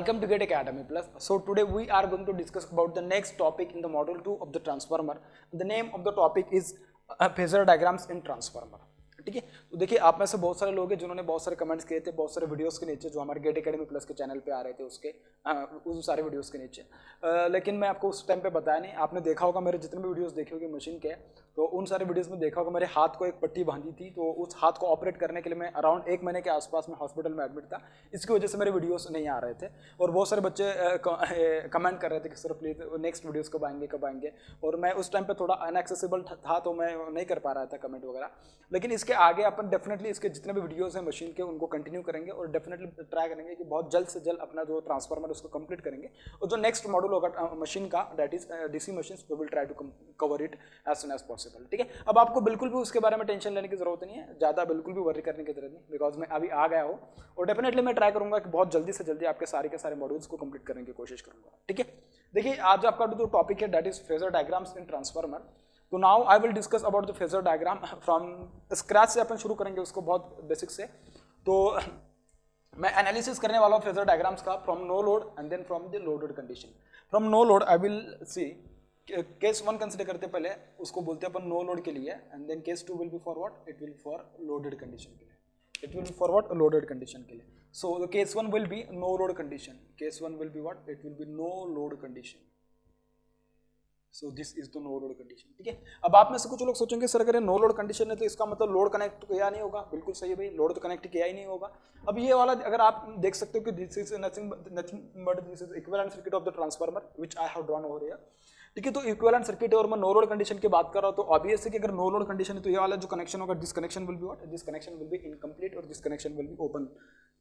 Welcome to Get Academy Plus. So today we are going to discuss about the next topic in the module 2 of the transformer. The name of the topic is phasor diagrams in transformer. ठीक है, तो देखिए आप में से बहुत सारे लोग हैं जिन्होंने बहुत सारे कमेंट्स किए थे बहुत सारे वीडियोस के नीचे जो हमारे गेट एकेडमी प्लस के चैनल पे आ रहे थे उसके उस सारे वीडियोस के नीचे, लेकिन मैं आपको उस टाइम पे बताया नहीं। आपने देखा होगा मेरे जितने भी वीडियोस देखे होंगे मशीन के, तो उन सारे वीडियोस में देखा होगा मेरे हाथ को एक पट्टी बांधी थी, तो उस हाथ को ऑपरेट करने के लिए मैं अराउंड 1 महीने के आसपास में हॉस्पिटल में एडमिट था। इसकी वजह से मेरे वीडियोस नहीं आ रहे थे और बहुत सारे बच्चे कमेंट कर रहे थे कि सर प्लीज़ नेक्स्ट वीडियोस कब आएंगे, और मैं उस टाइम पे थोड़ा अनएक्सेसिबल था तो मैं नहीं कर पा रहा था कमेंट वगैरह। लेकिन इसके आगे अपन डेफिनेटली इसके जितने भी वीडियोस हैं मशीन के उनको कंटिन्यू करेंगे और डेफिनेटली ट्राई करेंगे कि बहुत जल्द से जल्द अपना जो ट्रांसफार्मर उसको कंप्लीट करेंगे। और जो नेक्स्ट मॉड्यूल होगा मशीन का that is DC machine, we will try to cover it as soon as possible. ठीक है, अब आपको बिल्कुल भी उसके बारे में टेंशन लेने की जरूरत नहीं है, ज़्यादा बिल्कुल भी वरी करने की जरूरत नहीं, बिकॉज मैं अभी आ गया हूँ और डेफिनेटली मैं ट्राई करूंगा कि बहुत जल्दी से जल्दी आपके सारे मॉड्यूल्स को कंप्लीट करने की कोशिश करूंगा। ठीक है, देखिए आज आपका जो टॉपिक है that is phasor diagrams in transformer. तो now I will discuss about the phasor diagram from scratch से अपन शुरू करेंगे उसको बहुत बेसिक से। तो मैं एनालिसिस करने वाला हूँ फेजर डायग्राम्स का from no load and then from the loaded condition. From no load I will see case 1 consider करते पहले, उसको बोलते हैं अपन नो लोड के लिए, and then case 2 will be for what, it will for loaded condition के लिए, it will be for what, loaded condition के लिए। So the case 1 will be no load condition, case 1 will be what, it will be no load condition. So this is the no load condition. ठीक है, अब आप में से कुछ लोग सोचेंगे सर अगर नो लोड कंडीशन है तो इसका मतलब लोड कनेक्ट किया नहीं होगा। बिल्कुल सही है भाई, लोड तो कनेक्ट किया ही नहीं होगा। अब ये वाला अगर आप देख सकते हो कि this is nothing but this is equivalent circuit of the transformer which I have drawn over here. ठीक है, तो इक्विवेलेंट सर्किट है और मैं नो लोड कंडीशन की बात कर रहा हूं, तो ऑब्वियस है कि अगर नो लोड कंडीशन है तो ये वाला जो कनेक्शन होगा this connection will be what, this connection will be incomplete और this connection will be open.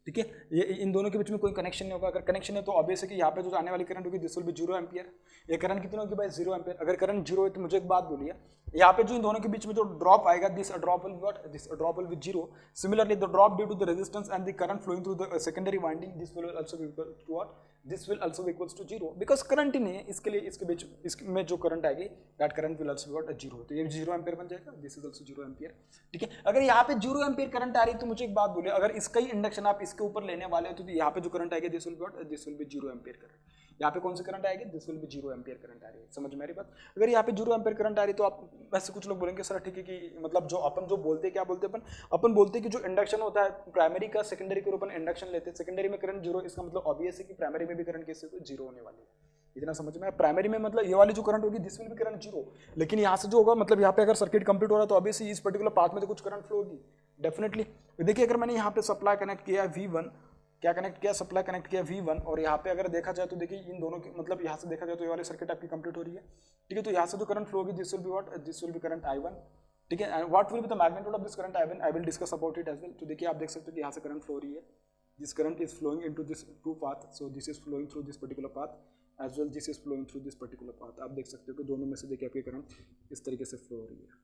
ठीक है, ये इन दोनों के बीच में कोई कनेक्शन नहीं होगा। अगर कनेक्शन है तो ऑब्वियस है कि यहाँ पे जो आने वाली करंट होगी दिस विल बी 0 एम्पियर। ये करंट कितनी होगी भाई, 0 एम्पियर। अगर करंट 0 है तो मुझे एक बात बोलिए, यहाँ पे जो इन दोनों के बीच में जो ड्रॉप आएगा this drop will be what, this drop will be 0। Similarly the drop due to the resistance and the current flowing through the secondary winding this will also be equal to what, this will also be equals to 0, because current ही नहीं है। इसके लिए इसके बीच इसमें जो current आएगी that current will also be what 0, तो ये 0 एम्पियर बन जाएगा, दिस इज आल्सो 0 एम्पियर। ठीक है, अगर यहाँ पे 0 एम्पियर करंट आ रही है तो मुझे एक बात बोलिए, अगर इसका ही इंडक्शन आप इसके ऊपर लेने वाले हो तो यहाँ पे जो करंट आएगी this will be what, this will be 0 ampere current. यहाँ पे कौन सी करंट आएगी, this will be 0 ampere current आ रही है। समझ मेरी बात, अगर यहाँ पे 0 एम्पियर करंट आ रही है तो आप वैसे कुछ लोग बोलेंगे सर ठीक है कि मतलब जो अपन जो बोलते हैं क्या बोलते हैं अपन बोलते हैं कि जो इंडक्शन होता है प्राइमरी का सेकेंडरी के ऊपर इंडक्शन लेते हैं, सेकेंडरी में करंट 0, इसका मतलब ऑब्वियस है कि प्राइमरी में भी करंट कैसे 0 होने वाली है। इतना समझ में, प्राइमरी में मतलब ये वाली जो करंट होगी दिस विल बी करंट 0, लेकिन यहाँ से जो होगा मतलब यहाँ पे अगर सर्किट कंप्लीट हो रहा है तो ऑब्वियसली इस पर्टिकुलर पाथ में तो कुछ करंट फ्लो होगी डेफिनेटली। देखिए अगर मैंने यहाँ पे सप्लाई कनेक्ट किया V1, क्या कनेक्ट किया, सप्लाई कनेक्ट किया V1, और यहाँ पे अगर देखा जाए तो देखिए इन दोनों की मतलब यहाँ से देखा जाए तो ये वाली सर्किट आपकी कंप्लीट हो रही है। ठीक है, तो यहाँ से जो करंट फ्लो होगी this will be what, this will be current I1। ठीक है, and what will be the magnitude of this current I1, I will discuss about it as well. तो देखिए आप देख सकते हो कि यहाँ से करंट फ्लो हो रही है, this current is flowing into this two path, so this is flowing through this particular path as well, this is flowing through this particular path. आप देख सकते हो कि दोनों में से देखिए आपकी करंट इस तरीके से फ्लो हो रही है।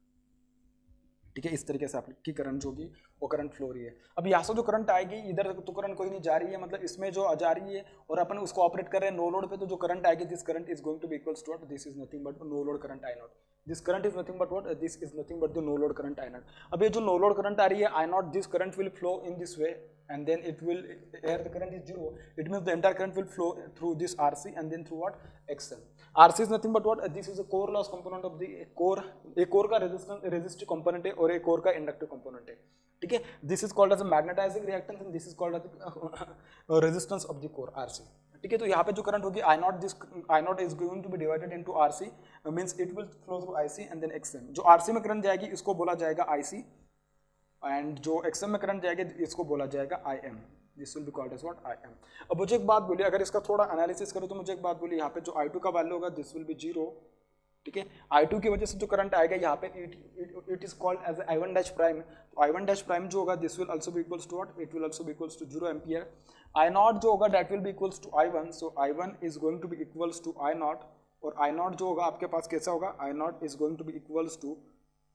ठीक है, इस तरीके से आपकी करंट जो होगी वो करंट फ्लो रही है। अब यहाँ से जो करंट आएगी इधर तो करंट कोई नहीं जा रही है, मतलब इसमें जो जा रही है और अपन उसको ऑपरेट कर रहे हैं नो लोड पे, तो जो करंट आएगी this current is going to be equals to what, this is nothing but no load current I0। This current is nothing but what, this is nothing but the no load current I0। अब ये जो no load current आ रही है I0, this current will flow in this way and then it will, here the current is 0, it means the entire current will flow through this RC and then through what, XL। RC is nothing but what, this is a core loss component of the core, a core का resistive component है और एक core का inductive component है। ठीक है, this is called as a magnetizing reactance and this is called as the resistance of the core RC। ठीक है, तो यहाँ पे जो करंट होगी I0, this I0 is going to be divided into RC, means it will flow through IC and then XM। जो RC में current जाएगी इसको बोला जाएगा IC, एंड जो XM में करंट जाएगा इसको बोला जाएगा IM, this will be called as what, IM। अब मुझे एक बात बोलिए, अगर इसका थोड़ा एनालिसिस करूँ तो मुझे एक बात बोलिए, यहाँ पे जो I2 का वैल्यू होगा दिस विल बी 0। ठीक है, I2 की वजह से जो करंट आएगा यहाँ पे it is called as I1 dash prime, तो I1 डैश प्राइम जो होगा this will also be equals to what, it will also be equals to 0 ampere. I0 जो होगा that will be equals to I1, so I1 is going to be equals to I0, और I0 जो होगा आपके पास कैसा होगा, I0 is going to be equals to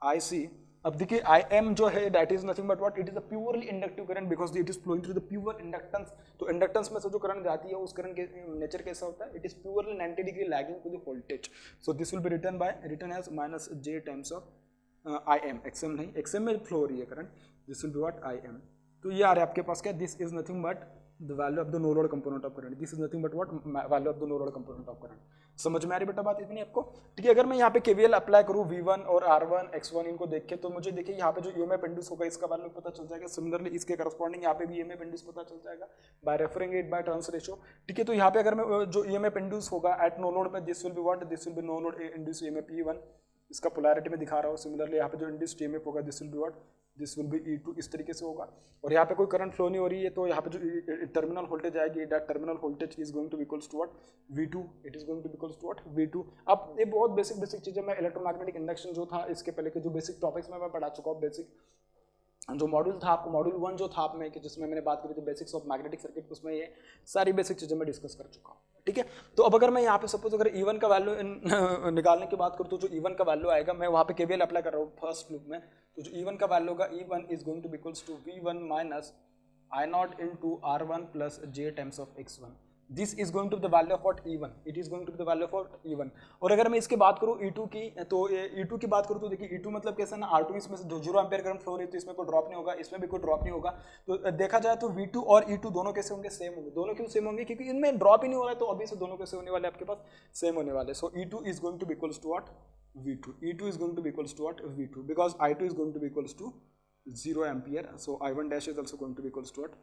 IC। अब देखिए IM जो है that is nothing but what, it is a purely inductive current because it is flowing through the pure inductance. तो इंडक्टेंस में से जो करंट जाती है उस करंट के नेचर कैसा होता है, it is purely 90 degree lagging to the voltage. So this will be written as -j times of IM, XM नहीं, XM में फ्लो हो रही है current, this will be what IM। तो ये आ रहा है आपके पास क्या, this is nothing but the value of the no load component of current, this is nothing but what, value of the no load component of current. समझ में आ रही बेटा बात इतनी आपको? ठीक है, अगर मैं यहाँ पे केवीएल अप्लाई करूँ V1 और R1 X1 इनको देख के, तो मुझे देखिए यहाँ पे जो ईएमएफ इंड्यूस होगा इसका वैल्यू पता चल जाएगा। सिमिलरली इसके करस्पॉन्डिंग यहाँ पे भी ईएमएफ इंड्यूस पता चल जाएगा by referring it by turns ratio. ठीक है, तो यहाँ पे अगर मैं जो ईएमएफ इंड्यूस होगा एट नो लोड में, this will be what, this will be no load induce EMF E1, इसका पोलैरिटी में दिखा रहा हूँ। सिमिलरली यहाँ पे जो इंड्यूस्ड ईएमएफ होगा this will be what, this will be E2, इस तरीके से होगा। और यहाँ पे कोई करंट फ्लो नहीं हो रही है, तो यहाँ पे जो टर्मिनल वोल्टेज आएगी, that terminal voltage is going to be equals to what, V2, it is going to be equals to what, V2। अब ये बहुत बेसिक चीजें, मैं इलेक्ट्रोमैग्नेटिक इंडक्शन जो था इसके पहले के जो बेसिक टॉपिक्स में मैं पढ़ा चुका हूँ। बेसिक जो मॉड्यूल था आपको, मॉड्यूल 1 जो था आप में, कि जिसमें मैंने बात करी थी बेसिक्स ऑफ मैग्नेटिक सर्किट, उसमें ये सारी बेसिक चीजें मैं डिस्कस कर चुका हूँ। ठीक है, तो अब अगर मैं यहाँ पे सपोज अगर E1 का वैल्यू निकालने की बात करूँ, तो जो E1 का वैल्यू आएगा, मैं वहाँ पे केवीएल अप्लाई कर रहा हूँ फर्स्ट लूप में, तो जो E1 का वैल्यू होगा, E1 is going to be equals to V1 minus I0 into R1 plus J times of X1। This is going to the value of what, E1, it is going to the value of E1। और अगर मैं इसकी बात करूँ E2 की, तो E2 की बात करूँ तो देखिए E2 मतलब कैसा ना, R2 इसमें से 0 एम्पियर करंट फ्लो रही है, तो इसमें कोई ड्रॉप नहीं होगा, इसमें भी कोई ड्रॉप नहीं होगा। तो देखा जाए तो V2 और E2 दोनों कैसे होंगे, सेम होंगे। दोनों क्यों सेम होंगे, क्योंकि इनमें ड्रॉप ही नहीं हो रहा है, तो अभी से दोनों कैसे होने वाले आपके पास, सेम होने वाले। So E2 is going to be equals to what, V2, E2 is going to be equals to what, V2, because I2 is going to be equals to 0 ampere, so I1 dash is also going to be equals to what,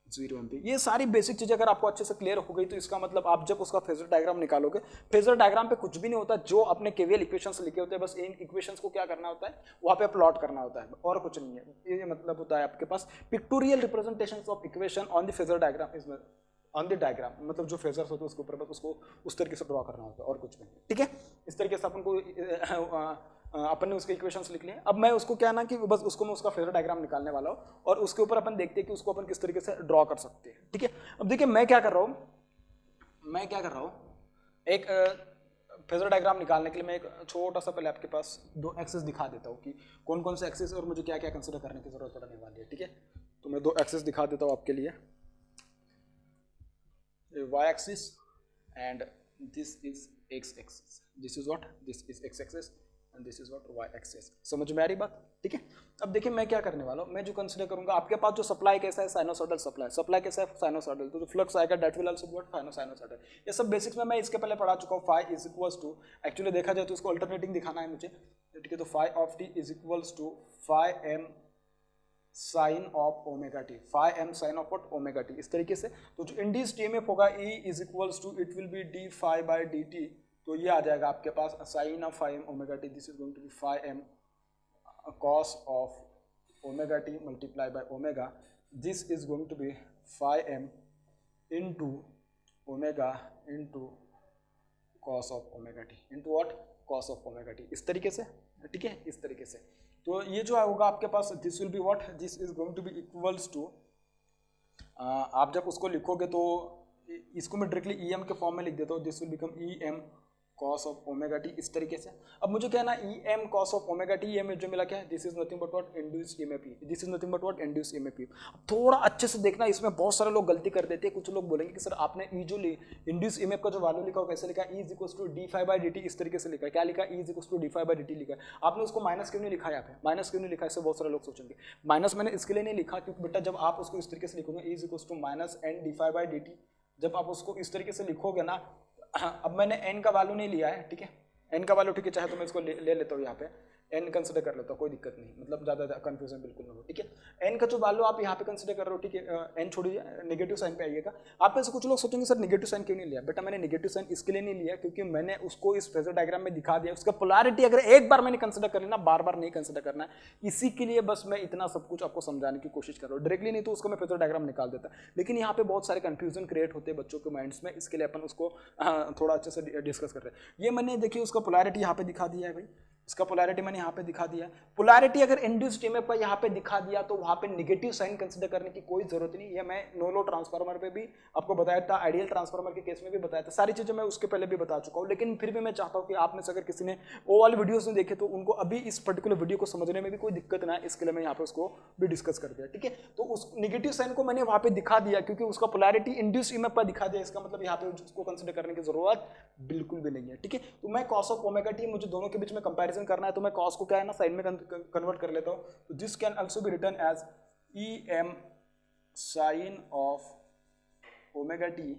0 ampere. ये सारी basic चीजें अगर आपको अच्छे से clear हो गई, तो इसका मतलब आप जब उसका फेजर डायग्राम निकालोगे, फेजर डायग्राम पे कुछ भी नहीं होता, जो अपने केवीएल इक्वेशंस लिखे होते हैं, बस इन इक्वेशंस को क्या करना होता है, वहां पे प्लॉट करना होता है, और कुछ नहीं है। ये मतलब होता है आपके पास pictorial representations of equation on the phasor diagram, इसमें ऑन द डायग्राम मतलब जो फेजर्स होते हैं उसके ऊपर बस उसको उस तरीके से ड्रॉ करना होता है, और कुछ नहीं। ठीक है, इस तरीके से अपन को अपन ने उसके इक्वेशंस लिख लिए। अब मैं उसको क्या ना कि बस उसको मैं उसका फेजर डायग्राम निकालने वाला हूँ, और उसके ऊपर अपन देखते हैं कि उसको अपन किस तरीके से ड्रॉ कर सकते हैं। ठीक है, अब देखिए मैं क्या कर रहा हूँ, एक फेजर डायग्राम निकालने के लिए मैं एक छोटा सा पहले आपके पास दो एक्सेस दिखा देता हूँ कि कौन कौन से एक्सेस और मुझे क्या क्या कंसिडर करने की जरूरत पड़ने वाली है। ठीक है, तो मैं दो एक्सेस दिखा देता हूँ आपके लिए, y axis and this is x axis, this is what, this is x axis and this is what, y axis। समझ में आ रही बात? ठीक है, अब देखिए मैं क्या करने वाला हूँ, मैं जो कंसीडर करूंगा, आपके पास जो सप्लाई कैसा है, साइनोसॉइडल सप्लाई कैसा है, साइनोसॉइडल, तो जो फ्लक्स आएगा that will also be what, sinusoidal. ये सब बेसिक्स में मैं इसके पहले पढ़ा चुका हूँ। Phi is equals to, actually देखा जाए तो इसको अल्टरनेटिंग दिखाना है मुझे। ठीक है, तो phi of t is equals to phi m sine of omega t, phi m sine of what, omega T, इस तरीके से। तो जो इंड्यूस्ड ईएमएफ होगा E is equals to, it will be d phi by D t, तो ये आ जाएगा आपके पास sine of phi m omega t, this is going to be phi m cos of omega t multiply by omega, this is going to be phi M into omega into cos of omega T into what, cos of omega T, इस तरीके से। ठीक है, इस तरीके से। तो ये जो होगा आपके पास, this will be what, this is going to be equals to, आप जब उसको लिखोगे तो इसको मैं डायरेक्टली EM के फॉर्म में लिख देता हूँ, this will become EM cos of omega T, इस तरीके से। अब मुझे कहना EM cos of omega T, ये जो मिला क्या है, this is nothing but what, induced EMF, this is nothing but what, induced EMF. अब थोड़ा अच्छे से देखना, इसमें बहुत सारे लोग गलती कर देते हैं। कुछ लोग बोलेंगे कि सर आपने ई जो इंड्यूस्ड ईएमएफ का जो वैल्यू लिखा हो कैसे लिखा है, E is equals to D phi by D T, इस तरीके से लिखा है। क्या लिखा है, E is equals to D phi by D T लिखा है। आपने उसको माइनस क्यों नहीं लिखा है, यहाँ पे माइनस क्यों नहीं लिखा है, इससे बहुत सारे लोग सोचेंगे। माइनस मैंने इसके लिए नहीं लिखा क्योंकि बेटा जब आप उसको इस तरीके से लिखोगे, E is equals to minus N D phi by D T, जब आप उसको इस तरीके से लिखोगे ना, अब मैंने n का वैल्यू नहीं लिया है, ठीक है, n का वैल्यू, ठीक है, चाहे तो मैं इसको ले लेता हूँ यहाँ पे, n कंसिडर कर लेता हूँ, कोई दिक्कत नहीं, मतलब ज़्यादा कंफ्यूजन बिल्कुल ना हो। ठीक है, n का जो वैल्यू आप यहाँ पे कंसिडर कर रहे हो, ठीक है, n छोड़िए, नेगेटिव साइन पे आइएगा। आप में से कुछ लोग सोचेंगे सर नेगेटिव साइन क्यों नहीं लिया, बेटा मैंने नेगेटिव साइन इसके लिए नहीं लिया क्योंकि मैंने उसको इस फेजर डायग्राम में दिखा दिया, उसका पोलैरिटी अगर एक बार मैंने कंसिडर कर लेना, बार बार नहीं कंसिडर करना है, इसी के लिए बस मैं इतना सब कुछ आपको समझाने की कोशिश कर रहा हूँ। डायरेक्टली नहीं तो उसको मैं फेजर डायग्राम निकाल देता, लेकिन यहाँ पे बहुत सारे कंफ्यूजन क्रिएट होते हैं बच्चों के माइंड्स में, इसके लिए अपन उसको थोड़ा अच्छे से डिस्कस कर रहे हैं। ये मैंने देखिए उसका पोलैरिटी यहाँ पे दिखा दिया है भाई, इसका पोलैरिटी मैंने यहाँ पे दिखा दिया है। पोलैरिटी अगर इंड्यूस्ड ईएमएफ का यहाँ पे दिखा दिया तो वहाँ पे नेगेटिव साइन कंसीडर करने की कोई जरूरत नहीं। ये मैं नो लोड ट्रांसफार्मर पे भी आपको बताया था, आइडियल ट्रांसफार्मर के केस में भी बताया था, सारी चीजें मैं उसके पहले भी बता चुका हूँ। लेकिन फिर भी मैं चाहता हूँ कि आप में से अगर किसी ने वो वाली वीडियोस नहीं देखे तो उनको अभी इस पर्टिकुलर वीडियो को समझने में भी कोई दिक्कत ना है, इसके लिए मैं यहाँ पे उसको भी डिस्कस कर दिया। ठीक है, तो उस नेगेटिव साइन को मैंने वहाँ पे दिखा दिया क्योंकि उसका पोलैरिटी इंड्यूस्ड ईएमएफ पर दिखा दिया, इसका मतलब यहाँ पे उसको कंसीडर करने की जरूरत बिल्कुल भी नहीं है। ठीक है, तो मैं कॉस ऑफ ओमेगा टी, मुझे दोनों के बीच में कंपैरिजन करना है तो मैं कॉस को क्या है ना साइन में कन्वर्ट कर लेता हूँ, तो this can also be written as EM sine of omega T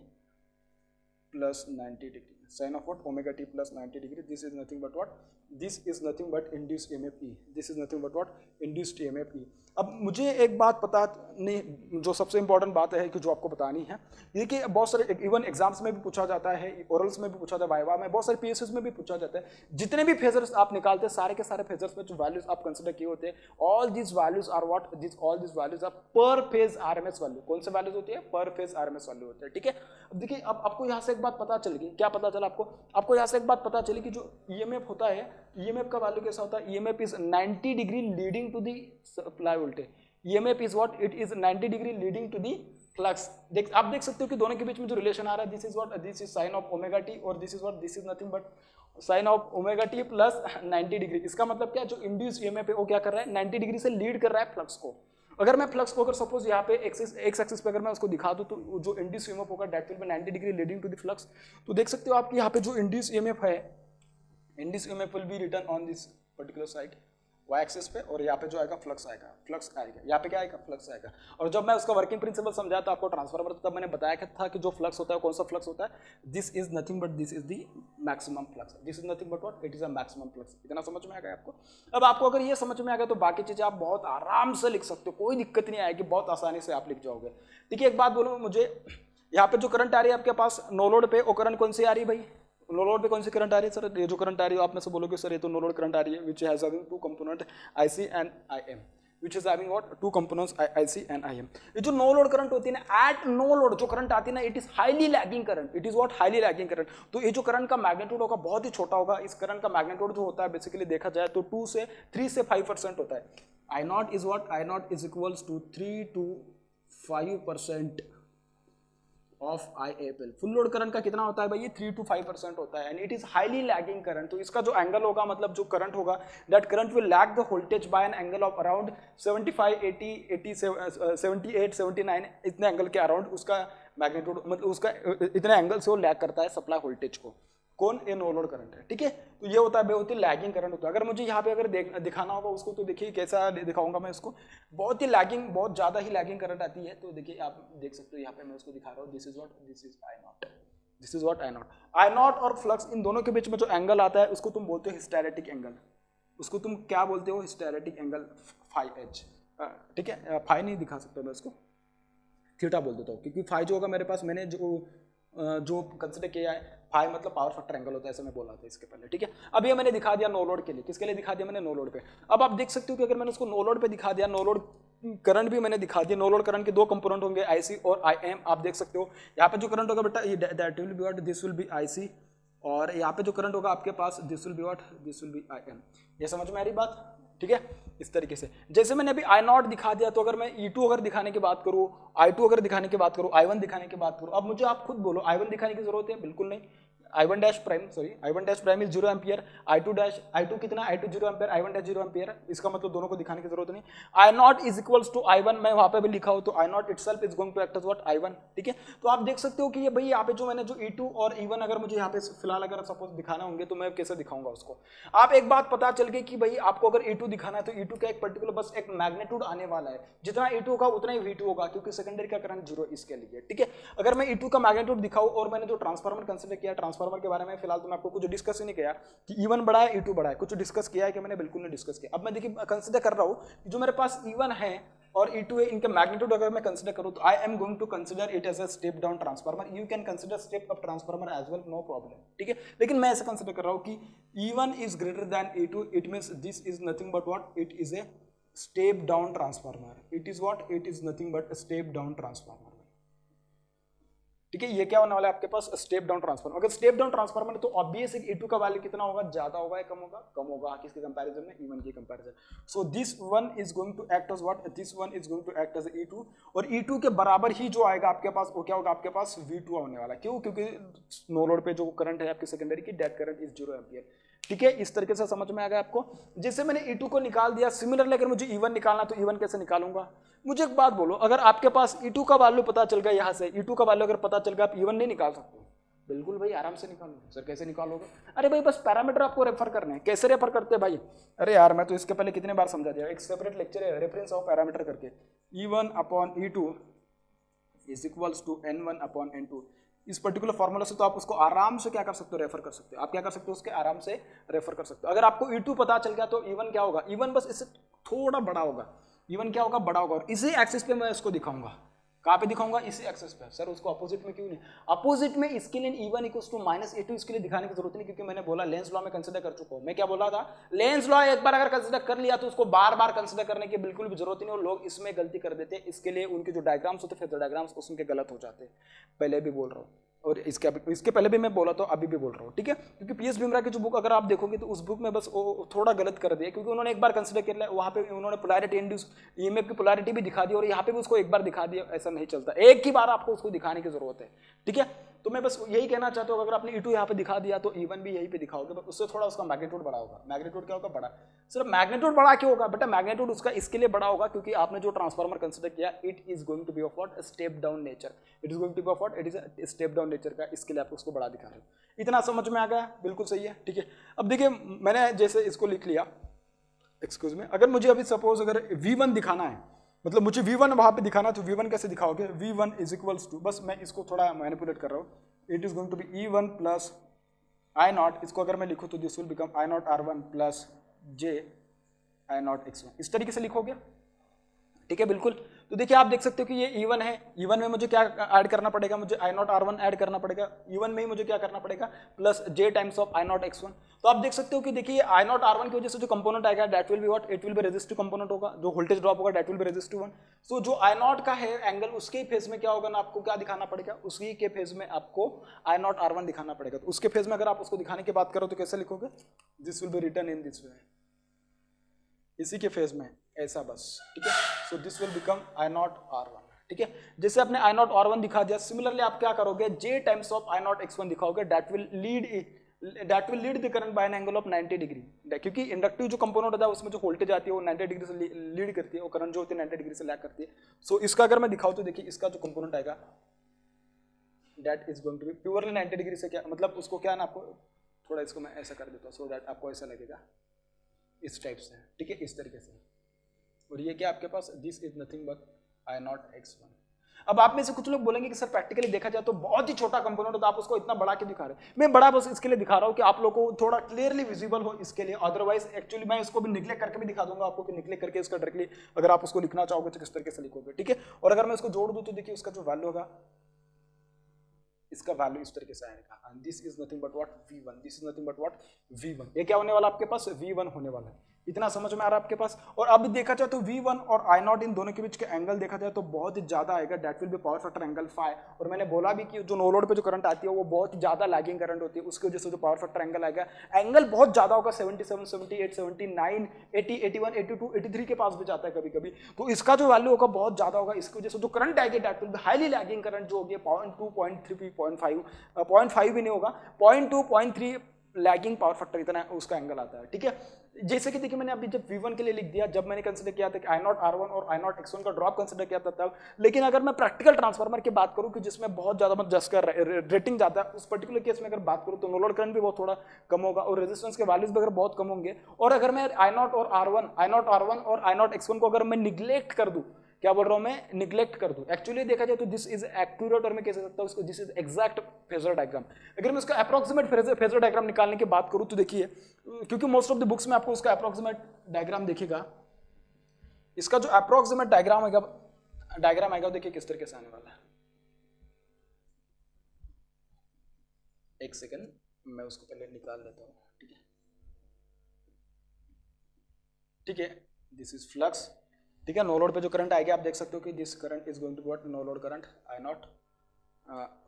plus 90 degree, sine of what, omega T plus 90 degree, this is nothing but what, this is nothing but induced EMF E, this is nothing but what, induced EMF E. अब मुझे एक बात पता नहीं, जो सबसे important बात है कि जो आपको बतानी है, ये कि बहुत सारे इवन एग्जाम्स में भी पूछा जाता है, ओरल्स में भी पूछा जाता है, वाइवा में, बहुत सारे पीएसएस में भी पूछा जाता है, जितने भी फेजर्स आप निकालते हैं सारे के सारे फेजर्स में जो वैल्यूज आप कंसिडर किए होते हैं, all this values are what, this all this values are per phase RMS value. कौन से वैल्यूज होती है? पर फेज आरएमएस वैल्यू होते हैं, ठीक है। अब देखिए, अब आपको यहाँ से एक बात पता चल गई, क्या पता चला आपको यहाँ से एक बात पता चली कि जो ईएमएफ होता है, ईएमएफ का वैल्यू कैसा होता है, EMF is 90 degree leading to the supply voltage, EMF is what, it is 90 degree leading to the flux. आप देख सकते हो कि दोनों के बीच में जो रिलेशन आ रहा है, this is what, this is sine of omega t, और this is what, this is nothing but sine of omega T plus 90 degree. इसका मतलब क्या, जो इंड्यूस ईएमएफ है वो क्या कर रहा है, 90 डिग्री से लीड कर रहा है फ्लक्स को। अगर मैं फ्लक्स को, अगर सपोज यहाँ पे एक्स एक्सिस पे अगर मैं उसको दिखा दूं, तो जो इंड्यूस ईएमएफ होगा that will be 90 degree leading to the flux. तो देख सकते हो आप यहाँ पे जो इंड्यूस ईएमएफ है, induce EMF will be written on this particular side Y axis पे, और यहाँ पे जो आएगा फ्लक्स आएगा, फ्लक्स आएगा, यहाँ पे क्या आएगा, फ्लक्स आएगा। और जब मैं उसका वर्किंग प्रिंसिपल समझाया था आपको ट्रांसफार्मर, तब मैंने बताया था कि जो फ्लक्स होता है कौन सा फ्लक्स होता है, this is nothing but this is the maximum flux, this is nothing but what, it is a maximum flux. इतना समझ में आ गया आपको? अब आपको अगर ये समझ में आ गया तो बाकी चीजें आप बहुत आराम से लिख सकते हो, कोई दिक्कत नहीं आएगी, बहुत आसानी से आप लिख जाओगे। देखिए एक बात बोलूँ मुझे, यहाँ पे जो करंट आ रही है आपके पास नो लोड पे, वो करंट कौन सी आ रही है भाई, नो लोड पे कौन सी करंट आ रही है सर? ये जो करंट आ रही है आप में से बोलोगे सर ये तो नो लोड करंट आ रही है, which has having two component IC and IM, which is having what, two components IC and IM. ये जो नो लोड करंट होती है ना, एट नो लोड जो करंट आती है ना, it is highly lagging current, it is what, highly lagging current. तो ये जो करंट का मैग्नीट्यूड होगा बहुत ही छोटा होगा। इस करंट का मैग्नीट्यूड जो होता है बेसिकली देखा जाए तो 3 से 5% होता है। I naught is what, I naught is equals to 3 to 5% of IAPL। Full load current का कितना होता है भाई, ये 3 to 5% होता है, and it is highly lagging current. तो इसका जो एंगल होगा, मतलब जो करंट होगा, that current will lag the voltage bye an angle of around 75, 80, 78, 79, इतने एंगल के अराउंड उसका मैग्नीट्यूड, मतलब उसका इतने एंगल से वो लैग करता है सप्लाई वोल्टेज को। कौन? ये नो लोड करंट है, ठीक है। तो ये होता है बहुत ही लैगिंग करंट होता है। अगर मुझे यहाँ पे अगर दिखाना होगा उसको, तो देखिए कैसा दिखाऊंगा मैं इसको, बहुत ही लैगिंग, बहुत ज्यादा ही लैगिंग करंट आती है। तो देखिए आप देख सकते हो यहाँ पे मैं उसको दिखा रहा हूँ, this is what, this is I not, this is what I not. I not और फ्लक्स, इन दोनों के बीच में जो एंगल आता है उसको तुम बोलते हो हिस्टेरेटिक एंगल। उसको तुम क्या बोलते हो? हिस्टेरेटिक एंगल, फाई एच, ठीक है। फाई नहीं दिखा सकता मैं इसको, थीटा बोल देता हूँ, क्योंकि फाई जो होगा मेरे पास, मैंने जो कंसिडर किया है, फाई मतलब पावर फैक्टर एंगल होता है, ऐसा मैं बोला था इसके पहले, ठीक है। अब ये मैंने दिखा दिया नो लोड के लिए। किसके लिए दिखा दिया मैंने? नो लोड पे। अब आप देख सकते हो कि अगर मैंने उसको नो लोड पे दिखा दिया, नो लोड करंट भी मैंने दिखा दिया। नो लोड करंट के दो कंपोनेंट होंगे, आईसी और आईएम। आप देख सकते हो यहाँ पे जो करंट होगा बेटा, that will be what, this will be IC, और यहाँ पे जो करंट होगा आपके पास, this will be what, this will be IM. ये समझ में आ रही बात, ठीक है। इस तरीके से जैसे मैंने अभी आई नॉट दिखा दिया, तो अगर मैं E2 अगर दिखाने की बात करूँ, I2 अगर दिखाने की बात करूँ, I1 दिखाने की बात करूँ, अब मुझे आप खुद बोलो I1 दिखाने की जरूरत है? बिल्कुल नहीं। I1 dash prime, sorry I1 dash prime is 0 ampere, I2 कितना, I2 0 ampere, I1 dash 0 ampere. इसका मतलब दोनों को दिखाने की जरूरत नहीं। I naught is equals to I1, मैं वहां पे भी लिखा हूं, तो I naught itself is going to act as what, I1, ठीक है। तो आप देख सकते हो कि ये भाई यहाँ पे जो मैंने जो E2 और E1 अगर मुझे यहाँ पे फिलहाल अगर सपोज दिखाना होंगे, तो मैं कैसे दिखाऊंगा उसको? आप एक बात पता चल गई कि भाई आपको अगर E2 दिखाना है, तो E2 का एक पर्टिकुलर बस एक मैग्नीट्यूड आने वाला है, जितना E2 होगा उतना ही V2 होगा, क्योंकि सेकेंडरी का करंट 0 इसके लिए, ठीक है। अगर मैं E2 का मैग्नीट्यूड दिखाऊं, और मैंने जो ट्रांसफार्मर कंसिडर किया, ट्रांसफार्मर के बारे में फिलहाल तो मैं आपको कुछ डिस्कस ही नहीं किया कि E1 बड़ा है E2 बड़ा है, कुछ डिस्कस किया है कि मैंने? बिल्कुल नहीं डिस्कस किया। अब मैं देखिए कंसिडर कर रहा हूं कि जो मेरे पास E1 है और E2 है, इनके मैग्नीट्यूड अगर मैं कंसिडर करूं, तो I am going to consider it as a step down transformer. You can consider step up transformer as well, no problem, ठीक है। लेकिन मैं ऐसा कंसिडर कर रहा हूं कि E1 is greater than E2, it means this is nothing but what, it is a step down transformer. It is what, it is nothing but step down transformer, ठीक है। ये क्या होने वाला है आपके पास? Step down transformer. अगर स्टेप डाउन ट्रांसफार्मर है, तो ऑब्वियस E2 का वैल्यू कितना होगा? ज्यादा होगा या कम होगा? कम होगा। किसके कंपैरिजन में? E1 के comparison. So this one is going to act as what, this one is going to act as E2, और E2 के बराबर ही जो आएगा आपके पास, वो क्या होगा आपके पास? V2 होने वाला। क्यों? क्योंकि नो लोड पे जो करंट है आपकी सेकेंडरी की, दैट करंट इज 0 एम्पियर, ठीक है। इस तरीके से समझ में आ गया आपको? जैसे मैंने E2 को निकाल दिया, सिमिलरली अगर मुझे E1 निकालना, तो E1 कैसे निकालूंगा? मुझे एक बात बोलो, अगर आपके पास E2 का वैल्यू पता चल गया, यहाँ से E2 का वैल्यू अगर पता चल गया, आप E1 नहीं निकाल सकते? बिल्कुल भाई, आराम से निकालो। सर कैसे निकालोगे? अरे भाई बस पैरामीटर आपको रेफर करने हैं। कैसे रेफर करते हैं भाई? अरे यार मैं तो इसके पहले कितने बार समझा दिया, एक सेपरेट लेक्चर है रेफरेंस ऑफ पैरामीटर करके, E1 upon E2 is equals to N1/N2। इस पर्टिकुलर फॉर्मूला से तो आप उसको आराम से क्या कर सकते हो, रेफर कर सकते हो। आप क्या कर सकते हो, उसके आराम से रेफर कर सकते हो। अगर आपको E2 पता चल गया तो E1 क्या होगा, E1 बस इससे थोड़ा बड़ा होगा, E1 क्या होगा, बड़ा होगा। और इसी एक्सिस पे मैं इसको दिखाऊंगा, कहाँ पे दिखाऊंगा, इसी एक्सिस पे। सर उसको अपोजिट में क्यों नहीं, अपोजिट में इसके लिए E1 इक्वल्स टू -A2 इसके लिए दिखाने की जरूरत नहीं, क्योंकि मैंने बोला लेंस लॉ में कंसिडर कर चुका हूं। मैं क्या बोला था, लेंस लॉ एक बार अगर कंसिडर कर लिया तो उसको बार बार कंसिडर करने की बिल्कुल भी जरूरत नहीं। और लोग इसमें गलती कर देते हैं, इसके लिए उनके जो डायग्राम्स होते हैं, फेजर डायग्राम्स, उसके गलत हो जाते हैं। पहले भी बोल रहा हूँ और इसके पहले भी मैं बोला तो अभी भी बोल रहा हूँ, ठीक है। क्योंकि पीएस बिमरा की जो बुक अगर आप देखोगे तो उस बुक में बस वो थोड़ा गलत कर दिया, क्योंकि उन्होंने एक बार कंसिडर कर लिया, वहाँ पे उन्होंने पोलैरिटी इंड्यूस ईएमएफ की पोलैरिटी भी दिखा दी और यहाँ पे भी उसको एक बार दिखा दिया। ऐसा नहीं चलता, एक ही बार आपको उसको दिखाने की जरूरत है, ठीक है। तो मैं बस यही कहना चाहता हूँ, अगर आपने E2 यहाँ पे दिखा दिया तो E1 भी यहीं पे दिखाओगे, बस उससे थोड़ा उसका मैग्नीट्यूड बड़ा होगा। मैग्नीट्यूड क्या होगा, बड़ा। सिर्फ मैग्नीट्यूड बड़ा क्यों होगा बेटा, मैग्नीट्यूड उसका इसके लिए बड़ा होगा क्योंकि आपने जो ट्रांसफार्मर कंसिडर किया, it is going to be of what, step down nature. It is going to be of what, it is step down nature का, इसके लिए आप उसको बड़ा दिखा रहे हो। इतना समझ में आ गया, बिल्कुल सही है, ठीक है। अब देखिए मैंने जैसे इसको लिख लिया, एक्सक्यूज में, अगर मुझे अभी सपोज अगर V1 दिखाना है, मतलब मुझे V1 वहां पे दिखाना है, तो V1 कैसे दिखाओगे, V1 इज इक्वल्स टू, बस मैं इसको थोड़ा मैनिपुलेट कर रहा हूँ, it is going to be E1 plus I0। इसको अगर मैं लिखूँ तो this will become I0 R1 plus J I0 X1, इस तरीके से लिखोगे, ठीक है, बिल्कुल। तो देखिए आप देख सकते हो कि ये E1 है, E1 में मुझे क्या ऐड करना पड़ेगा, मुझे I0 R1 ऐड करना पड़ेगा, E1 में ही मुझे क्या करना पड़ेगा, plus J times of I0 X1। तो आप देख सकते हो कि देखिए I0 R1 की वजह से जो कंपोनेंट आएगा that will be what, it will be resistive component होगा, जो वोल्टेज ड्रॉप होगा that will be resistive one. So जो I0 का है एंगल, उसके फेज में क्या होगा ना, आपको क्या दिखाना पड़ेगा, उसी के फेज में आपको I0 R1 दिखाना पड़ेगा। तो उसके फेज में अगर आप उसको दिखाने की बात करो तो कैसे लिखोगे, this will be written in this way, इसी के फेज में ऐसा, बस, ठीक है। So this will become I0 R1, ठीक है। जैसे आपने I0 R1 दिखा दिया, सिमिलरली आप क्या करोगे, J times of I0 X1 दिखाओगे, that will lead the current by an angle of 90 degree, क्योंकि इंडक्टिव जो कंपोनेंट होता है उसमें जो वोल्टेज आती है वो 90 डिग्री से लीड करती है, और करंट जो होती है 90 डिग्री से लैग करती है। सो इसका अगर मैं दिखाऊं तो देखिए इसका जो कंपोनेंट आएगा that is going to be purely 90 degree से, क्या मतलब उसको क्या ना, आपको थोड़ा इसको मैं ऐसा कर देता हूँ सो दैट आपको ऐसा लगेगा, इस टाइप से, ठीक है, इस तरीके से। और ये क्या आपके पास, this is nothing but I0 X1। अब आप में से कुछ लोग बोलेंगे कि सर प्रैक्टिकली देखा जाए तो बहुत ही छोटा कंपोनेंट होता है, आप उसको इतना बड़ा क्यों दिखा रहे हैं। मैं बड़ा बस इसके लिए दिखा रहा हूँ कि आप लोगों को थोड़ा क्लियरली विजिबल हो इसके लिए, अदरवाइज एक्चुअली मैं इसको भी निग्लेक्ट करके भी दिखा दूंगा आपको कि निग्लेक्ट करके इसका डायरेक्टली अगर आप उसको लिखना चाहोगे तो किस तरीके से लिखोगे, ठीक है। और अगर मैं इसको जोड़ दूं तो देखिए उसका जो वैल्यू होगा, इसका वैल्यू इस तरीके से आएगा, and this is nothing but what V1, this is nothing but what V1। ये क्या होने वाला आपके पास, V1 होने वाला है। इतना समझ में आ रहा है आपके पास। और अब देखा जाए तो V1 और I0 इन दोनों के बीच के एंगल देखा जाए तो बहुत ही ज्यादा आएगा, that will be power factor angle phi. और मैंने बोला भी कि जो नो लोड पे जो करंट आती है वो बहुत ज्यादा लैगिंग करंट होती है, उसकी वजह से जो पावर फैक्टर एंगल आएगा, एंगल बहुत ज्यादा होगा, 77, 78, 79, 80, 81, 82, 83 के पास भी जाता है कभी कभी। तो इसका जो वैल्यू होगा बहुत ज्यादा होगा, इसकी वजह से जो करंट आएगी that will be highly lagging current, जो होगी 0.2, 0.3, 0.5 भी नहीं होगा, 0.2, 0.3 लैगिंग पावर फैक्टर, इतना उसका एंगल आता है, ठीक है। जैसे कि देखिए मैंने अभी जब V1 के लिए लिख दिया, जब मैंने कंसिडर किया था कि I0 R1 और I0 X1 का ड्रॉप कंसिडर किया था तब। लेकिन अगर मैं प्रैक्टिकल ट्रांसफार्मर की बात करूं कि जिसमें बहुत ज्यादा मतलब जस्ट का रेटिंग जाता है, उस पर्टिकुलर केस में अगर बात करूं तो नो लोड करंट भी बहुत थोड़ा कम होगा और रेजिस्टेंस के वैल्यूज भी अगर बहुत कम होंगे। और अगर मैं I0 और R1 और I0 X1 को अगर मैं निग्लेक्ट कर दूं, क्या बोल रहा हूं मैं, निग्लेक्ट कर दूं, एक्चुअली देखा जाए तो दिस इज एक्यूरेट, और मैं कह सकता हूं इसको this is exact phasor diagram. अगर मैं इसका अप्रोक्सीमेट फेजर डायग्राम निकालने की बात करूं तो देखिए, क्योंकि मोस्ट ऑफ द बुक्स में आपको इसका अप्रोक्सीमेट डायग्राम दिखेगा, इसका जो अप्रोक्सीमेट डायग्राम आएगा देखिए किस तरीके से आने वाला है। एक सेकंड मैं उसको पहले निकाल लेता हूं, ठीक है, ठीक है, दिस इज फ्लक्स, ठीक है। नो लोड पे जो करंट आएगा आप देख सकते हो कि this current is going to what, no load current I0।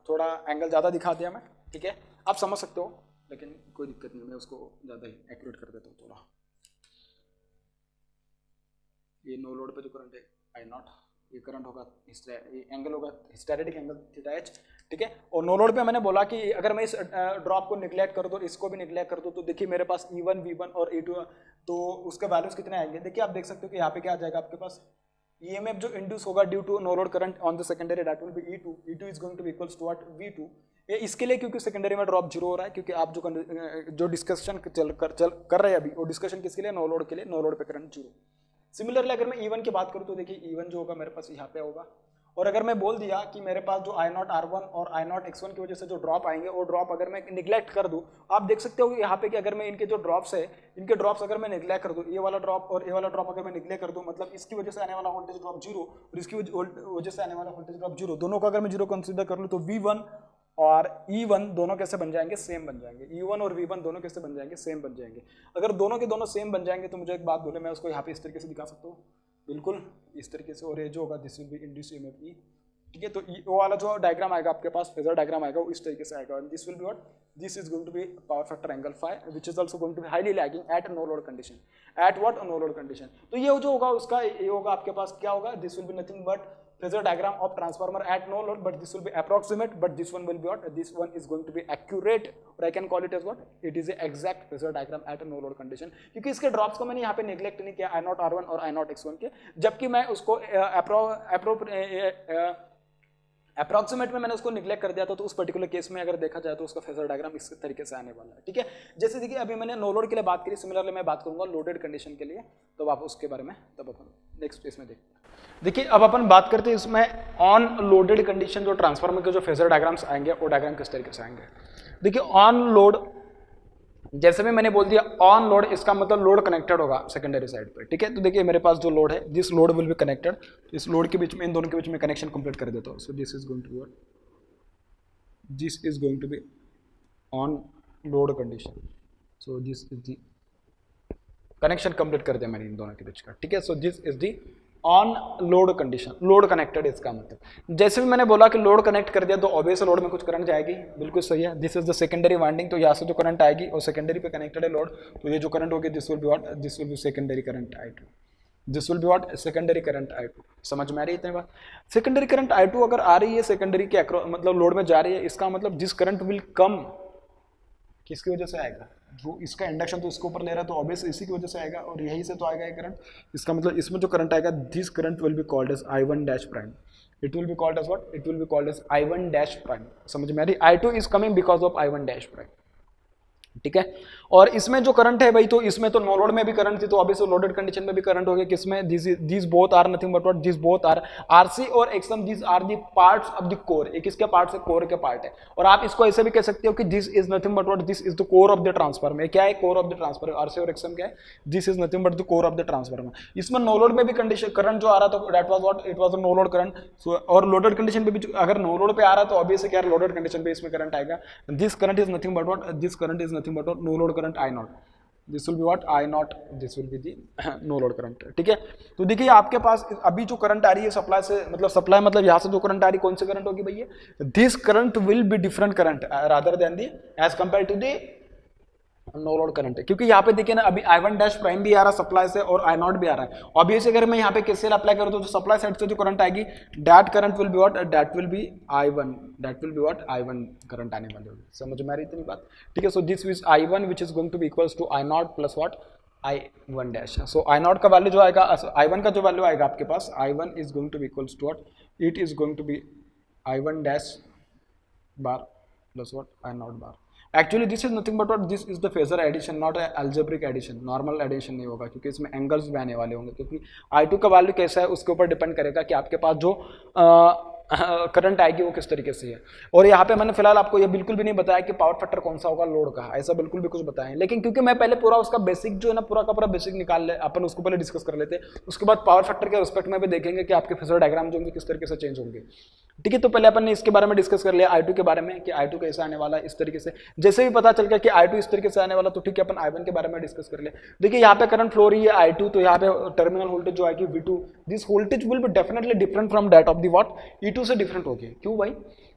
थोड़ा एंगल ज़्यादा दिखा दिया मैं, ठीक है, आप समझ सकते हो, लेकिन कोई दिक्कत नहीं, मैं उसको ज़्यादा ही एक्यूरेट कर देता हूँ थोड़ा। ये नो लोड पे जो करंट है I0, ये करंट होगा, ये एंगल होगा हिस्टेरेटिक एंगल θH, ठीक है। और नो लोड पे मैंने बोला कि अगर मैं इस ड्रॉप को निग्लेक्ट कर दूं, इसको भी निग्लेक्ट कर दूं, तो देखिए मेरे पास E1, V1 और E2, तो उसके वैल्यूज कितने आएंगे, देखिए आप देख सकते हो कि यहाँ पे क्या आ जाएगा आपके पास, EMF जो इंड्यूस होगा due to no load current on the secondary that will be E2 is going to be equals to what, V2। ये इसके लिए क्योंकि सेकेंडरी में ड्रॉप जीरो हो रहा है, क्योंकि आप जो डिस्कशन कर रहे हैं अभी, वो डिस्कशन किसके लिए, नो लोड के लिए, नो लोड पे करंट जीरो। सिमिलरली अगर मैं E1 की बात करूं तो देखिए E1 जो होगा मेरे पास यहाँ पे होगा, और अगर मैं बोल दिया कि मेरे पास जो I0 R1 और I0 X1 की वजह से जो ड्रॉप आएंगे, वो ड्रॉप अगर मैं निगलेक्ट कर दूं, आप देख सकते हो कि यहाँ पे कि अगर मैं इनके जो ड्रॉप्स है, इनके ड्रॉप्स अगर मैं निगलेक्ट कर दूं, ये वाला ड्रॉप और ये वाला ड्रॉप अगर मैं निगलेक्ट कर दूं, मतलब इसकी वजह से आने वाला वोल्टेज ड्रॉप 0 और इसकी वजह से आने वाला वोल्टेज ड्रॉप 0, दोनों को अगर मैं 0 कंसीडर कर लूँ तो V1 और E1 दोनों कैसे बन जाएंगे, सेम बन जाएंगे। E1 और V1 दोनों कैसे बन जाएंगे, सेम बन जाएंगे। अगर दोनों के दोनों सेम बन जाएंगे तो मुझे एक बात बोले, मैं उसको यहाँ पे इस तरीके से दिखा सकता हूँ, बिल्कुल इस तरीके से, और ये जो होगा this will be induce EMF ई, ठीक है। तो वो वाला जो डायग्राम आएगा आपके पास, फेजर डायग्राम आएगा, वो इस तरीके से आएगा। This will be what, this is going to be power factor angle phi, which is also going to be highly lagging at no load condition. At what, no load condition. तो ये जो होगा उसका ये होगा आपके पास, क्या होगा, this will be nothing but phasor diagram of transformer at no load, but this will be approximate, but this one will be what, this one is going to be accurate, or I can call it as what, it is a exact phasor diagram at a no load condition, क्योंकि इसके drops को मैंने यहाँ पे neglect नहीं किया I0 R1 और I0 X1 के, जबकि मैं उसको अप्रॉक्सीमेट में मैंने उसको निगलेक्ट कर दिया था। तो उस पर्टिकुलर केस में अगर देखा जाए तो उसका फेजर डायग्राम इस तरीके से आने वाला है, ठीक है। जैसे देखिए अभी मैंने नो लोड के लिए बात करी, सिमिलरली मैं बात करूंगा लोडेड कंडीशन के लिए, तो आप उसके बारे में तब अपन नेक्स्ट केस में देखते हैं। देखिए अब अपन बात करते हैं इसमें ऑन लोडेड कंडीशन, जो ट्रांसफार्मर के जो फेजर डायग्राम्स आएंगे वो डायग्राम किस तरीके से आएंगे। देखिए ऑन लोड, जैसे भी मैंने बोल दिया ऑन लोड, इसका मतलब लोड कनेक्टेड होगा सेकेंडरी साइड पे, ठीक है। तो देखिए मेरे पास जो लोड है, this load will be connected, इस लोड के बीच में, इन दोनों के बीच में कनेक्शन कंप्लीट कर देता हूँ। So this is going to be, this is going to be on load condition, so this is the connection complete कर दिया मैंने इन दोनों के बीच का, ठीक है। So this is the on load condition, load connected इसका मतलब। जैसे भी मैंने बोला कि लोड कनेक्ट कर दिया तो ऑब्वियस लोड में कुछ करंट जाएगी, बिल्कुल सही है। This is the secondary winding, तो यहाँ से जो करंट आएगी और सेकेंडरी पे कनेक्टेड है लोड, तो ये जो करंट होगी this will be what, this will B secondary current I2, this will be what, secondary current I2। समझ में आ रही है इतनी बात। सेकेंडरी करंट I2 अगर आ रही है सेकेंडरी के मतलब लोड में जा रही है, इसका मतलब दिस करंट विल कम किसकी वजह से आएगा, जो इसका इंडक्शन तो इसके ऊपर ले रहा है तो ऑब्वियस इसी की वजह से आएगा, और यही से तो आएगा ये करंट। इसका मतलब इसमें जो करंट आएगा, this current will be called as I1 dash prime, it will be called as what, it will be called as I1 dash prime. समझ में आ रही, I2 is coming because of I1 dash prime, ठीक है। और इसमें जो current है भाई, तो इसमें तो नो लोड में भी करंट थी, तो अभी से लोडेड कंडीशन में भी करंट हो गया, किसमें, this both are nothing but what, this both are RC और XM, this are the parts of the core. एक इसके पार्ट्स है, कोर के पार्ट है। और आप इसको ऐसे भी कह सकते हो कि this is nothing but what, this is the core of the transformer. क्या है, core of the transformer. RC और एक्सएम क्या है, this is nothing but the core of the transformer. इसमें नो लोड में भी कंडीशन करंट जो आ रहा था, that was what, it was a no load current. और लोडेड कंडीशन पे भी अगर नो लोड पे आ रहा है तो ऑब्वियसली क्या, लोडेड कंडीशन पे इसमें करंट आएगा। This current is nothing but what, this current is nothing but no load current I0, this will be what, I0, this will be the no load current, ठीक है। तो देखिए आपके पास अभी जो करंट आ रही है सप्लाई से, मतलब सप्लाई मतलब यहाँ से जो करंट आ रही है, कौन सी करंट होगी भैया, this current will be different current rather than the as compare to the no load current है। क्योंकि यहाँ पे देखिए ना, अभी I1 डैश प्राइम भी आ रहा है सप्लाई से और I0 भी आ रहा है। ऑब्वियसली अगर मैं यहाँ पे केसीएल अप्लाई करूँ तो जो सप्लाई साइड से जो करंट आएगी, that current will be what, that will B I1, that will be what, I1 current आने वाली होगी। समझ में आ रही इतनी बात, ठीक है। So this is I1 which is going to be equals to I0 plus what, I1 dash. So I0 का वैल्यू जो आएगा, I1 का जो वैल्यू आएगा आपके पास, I1 is going to be equals to what, it is going to be I1 dash bar plus what, I0 bar. Actually this is nothing but what, this is the phasor addition, not algebraic addition. Normal addition नहीं होगा क्योंकि इसमें angles भी आने वाले होंगे, क्योंकि I2 का वैल्यू कैसा है उसके ऊपर डिपेंड करेगा कि आपके पास जो करंट आएगी वो किस तरीके से है। और यहाँ पे मैंने फिलहाल आपको ये बिल्कुल भी नहीं बताया कि पावर फैक्टर कौन सा होगा लोड का, ऐसा बिल्कुल भी कुछ बताएं। लेकिन क्योंकि मैं पहले पूरा उसका बेसिक जो है ना, पूरा का पूरा बेसिक निकाल ले, अपन उसको पहले डिस्कस कर लेते, उसके बाद पावर फैक्टर के रिस्पेक्ट में भी देखेंगे कि आपके फेजर डायग्राम जो होंगे किस तरीके से चेंज होंगे, ठीक है। तो पहले अपन ने इसके बारे में डिस्कस कर लिया I2 के बारे में कि I2 कैसे आने वाला है, इस तरीके से। जैसे भी पता चल गया कि I2 इस तरीके से आने वाला, तो ठीक है अपन I1 के बारे में डिस्कस कर लिया। देखिए यहाँ पे करंट फ्लो रही है I2, तो यहाँ पे टर्मिनल वोल्टेज जो आएगी V2, this voltage will be definitely different from that of the what, E2 से डिफरेंट होगी। क्यों भाई,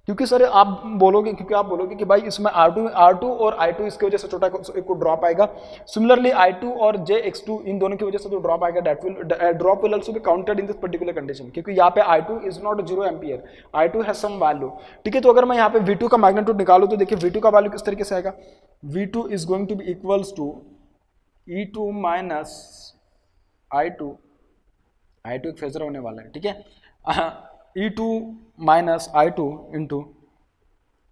क्योंकि सर आप बोलोगे, क्योंकि आप बोलोगे कि भाई इसमें R2 और I2 इसकी वजह से छोटा एक को ड्रॉप आएगा। सिमिलरली I2 और JX2 इन दोनों की वजह से जो ड्रॉप आएगा, drop will also be counted in this particular condition, क्योंकि यहाँ पे I2 is not 0 ampere, I2 has some value, ठीक है। तो अगर मैं यहाँ पे V2 का मैग्नीट्यूड निकालूं तो देखिए V2 का वैल्यू किस तरीके से आएगा, V2 is going to be equals to E2 minus I2 एक फेजर होने वाला है, ठीक है। E2 minus I2 into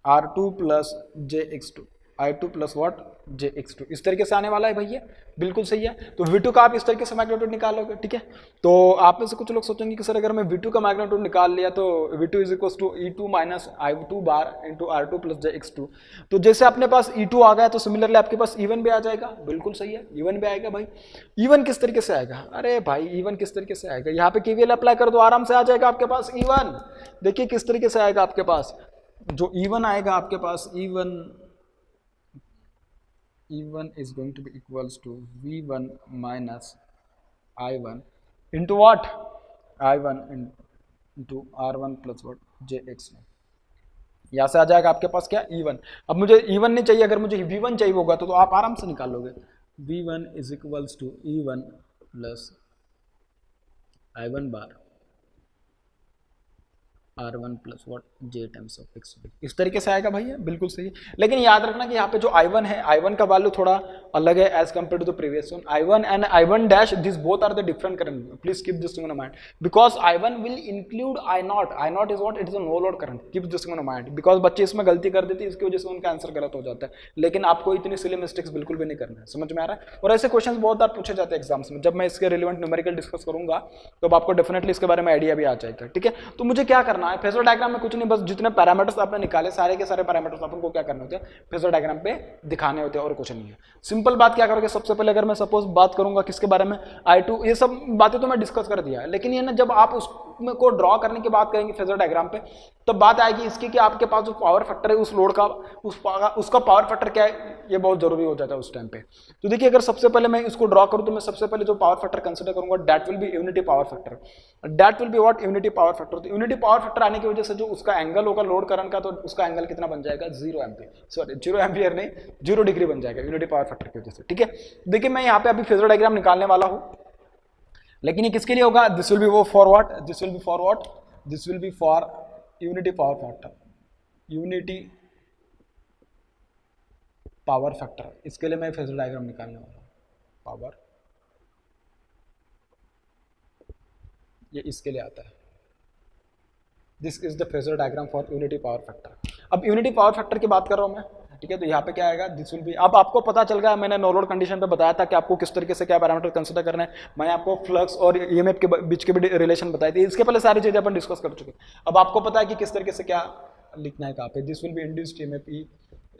R2 plus JX2, I2 plus what JX2, इस तरीके से आने वाला है भैया, बिल्कुल सही है। तो V2 का आप इस तरीके से मैग्नीट्यूड निकालोगे, ठीक है। तो आप में से कुछ लोग सोचेंगे कि सर अगर मैं V2 का मैग्नीट्यूड निकाल लिया तो V2 is equal to E2 minus I2 bar into R2 plus JX2। तो जैसे अपने पास E2 आ गया तो सिमिलरली आपके पास E1 भी आ जाएगा, बिल्कुल सही है, E1 भी आएगा भाई। E1 किस तरीके से आएगा, अरे भाई E1 किस तरीके से आएगा, यहाँ पे KVL अप्लाई कर दो, आराम से आ जाएगा आपके पास E1। देखिए किस तरीके से आएगा आपके पास, जो E1 आएगा आपके पास, E1 is going to be equals to V1 minus I1 into what, I1 into R1 plus what JX1। यहाँ से आ जाएगा आपके पास क्या E1। अब मुझे E1 नहीं चाहिए, अगर मुझे V1 चाहिए होगा तो आप आराम से निकाल लोगे। V1 is equals to E1 plus I1 bar R1 plus what J times of X1, इस तरीके से आएगा भैया, बिल्कुल सही है। लेकिन याद रखना कि यहाँ पे जो I1 है, I1 का वैल्यू थोड़ा अलग है as compare to the previous one. I1 and I1 dash this both are the different current, please keep this thing in mind, because I1 will include I0 is what, it is a no load current, keep this thing in mind, because बच्चे इसमें गलती कर देते हैं, इसकी वजह से उनका आंसर गलत हो जाता है। लेकिन आपको इतनी सिली मिस्टेक्स बिल्कुल भी नहीं करना है, समझ में आ रहा है। और ऐसे क्वेश्चन बहुत बार पूछे जाते हैं एग्जाम्स में, जब मैं इसके रिलेवेंट न्यूमेरिकल डिस्कस करूंगा तो आपको डेफिनेटली इसके बारे में आइडिया भी आ जाएगा, ठीक है। तो मुझे क्या करना है, फेजर डायग्राम में कुछ नहीं, बस जितने पैरामीटर्स आपने निकाले सारे के सारे पैरामीटर्स अपन को क्या करने होते हैं, फेजर डायग्राम पे दिखाने होते हैं, और कुछ नहीं है। सिंपल बात क्या करोगे, सबसे पहले अगर मैं सपोज बात करूंगा किसके बारे में, I2, ये सब बातें तो मैं डिस्कस कर दिया है, लेकिन ये ना जब आप उसको ड्रॉ करने की बात करेंगे फेजर डायग्राम पे, तो बात आएगी इसकी कि आपके पास जो पावर फैक्टर है उस लोड का, उसका पावर फैक्टर क्या है, ये बहुत जरूरी हो जाता है उस टाइम पे। तो देखिए अगर सबसे पहले मैं इसको ड्रॉ करूं तो मैं सबसे पहले जो पावर फैक्टर कंसीडर करूंगा that will B unity power factor, that will be what, unity power factor. तो यूनिटी पावर फैक्टर आने की वजह से जो उसका एंगल होगा लोड करंट का, तो उसका एंगल कितना बन जाएगा, 0 एम्पियर, सॉरी 0 एम्पियर नहीं 0 डिग्री बन जाएगा यूनिटी पावर फैक्टर की वजह से, ठीक है। देखिए मैं यहाँ पे अभी फेजर डायग्राम निकालने वाला हूँ, लेकिन ये किसके लिए होगा, दिस विल बी वो for what, this will be for what, this will be for unity power factor, unity power factor, इसके लिए मैं फेजर डायग्राम निकालने वाला हूँ। पावर, ये इसके लिए आता है, this is the phasor diagram for unity power factor. अब यूनिटी पावर फैक्टर की बात कर रहा हूँ मैं, ठीक है। तो यहाँ पे क्या आएगा, दिस विल बी, अब आपको पता चल गया, मैंने नो लोड कंडीशन पे बताया था कि आपको किस तरीके से क्या पैरामीटर कंसीडर करना है, मैंने आपको फ्लक्स और ईएमएफ के बीच के भी रिलेशन बताई थी, इसके पहले सारी चीजें अपन डिस्कस कर चुके। अब आपको पता है कि किस तरीके से क्या लिखना है कहाँ पे, this will be induced EMF ई,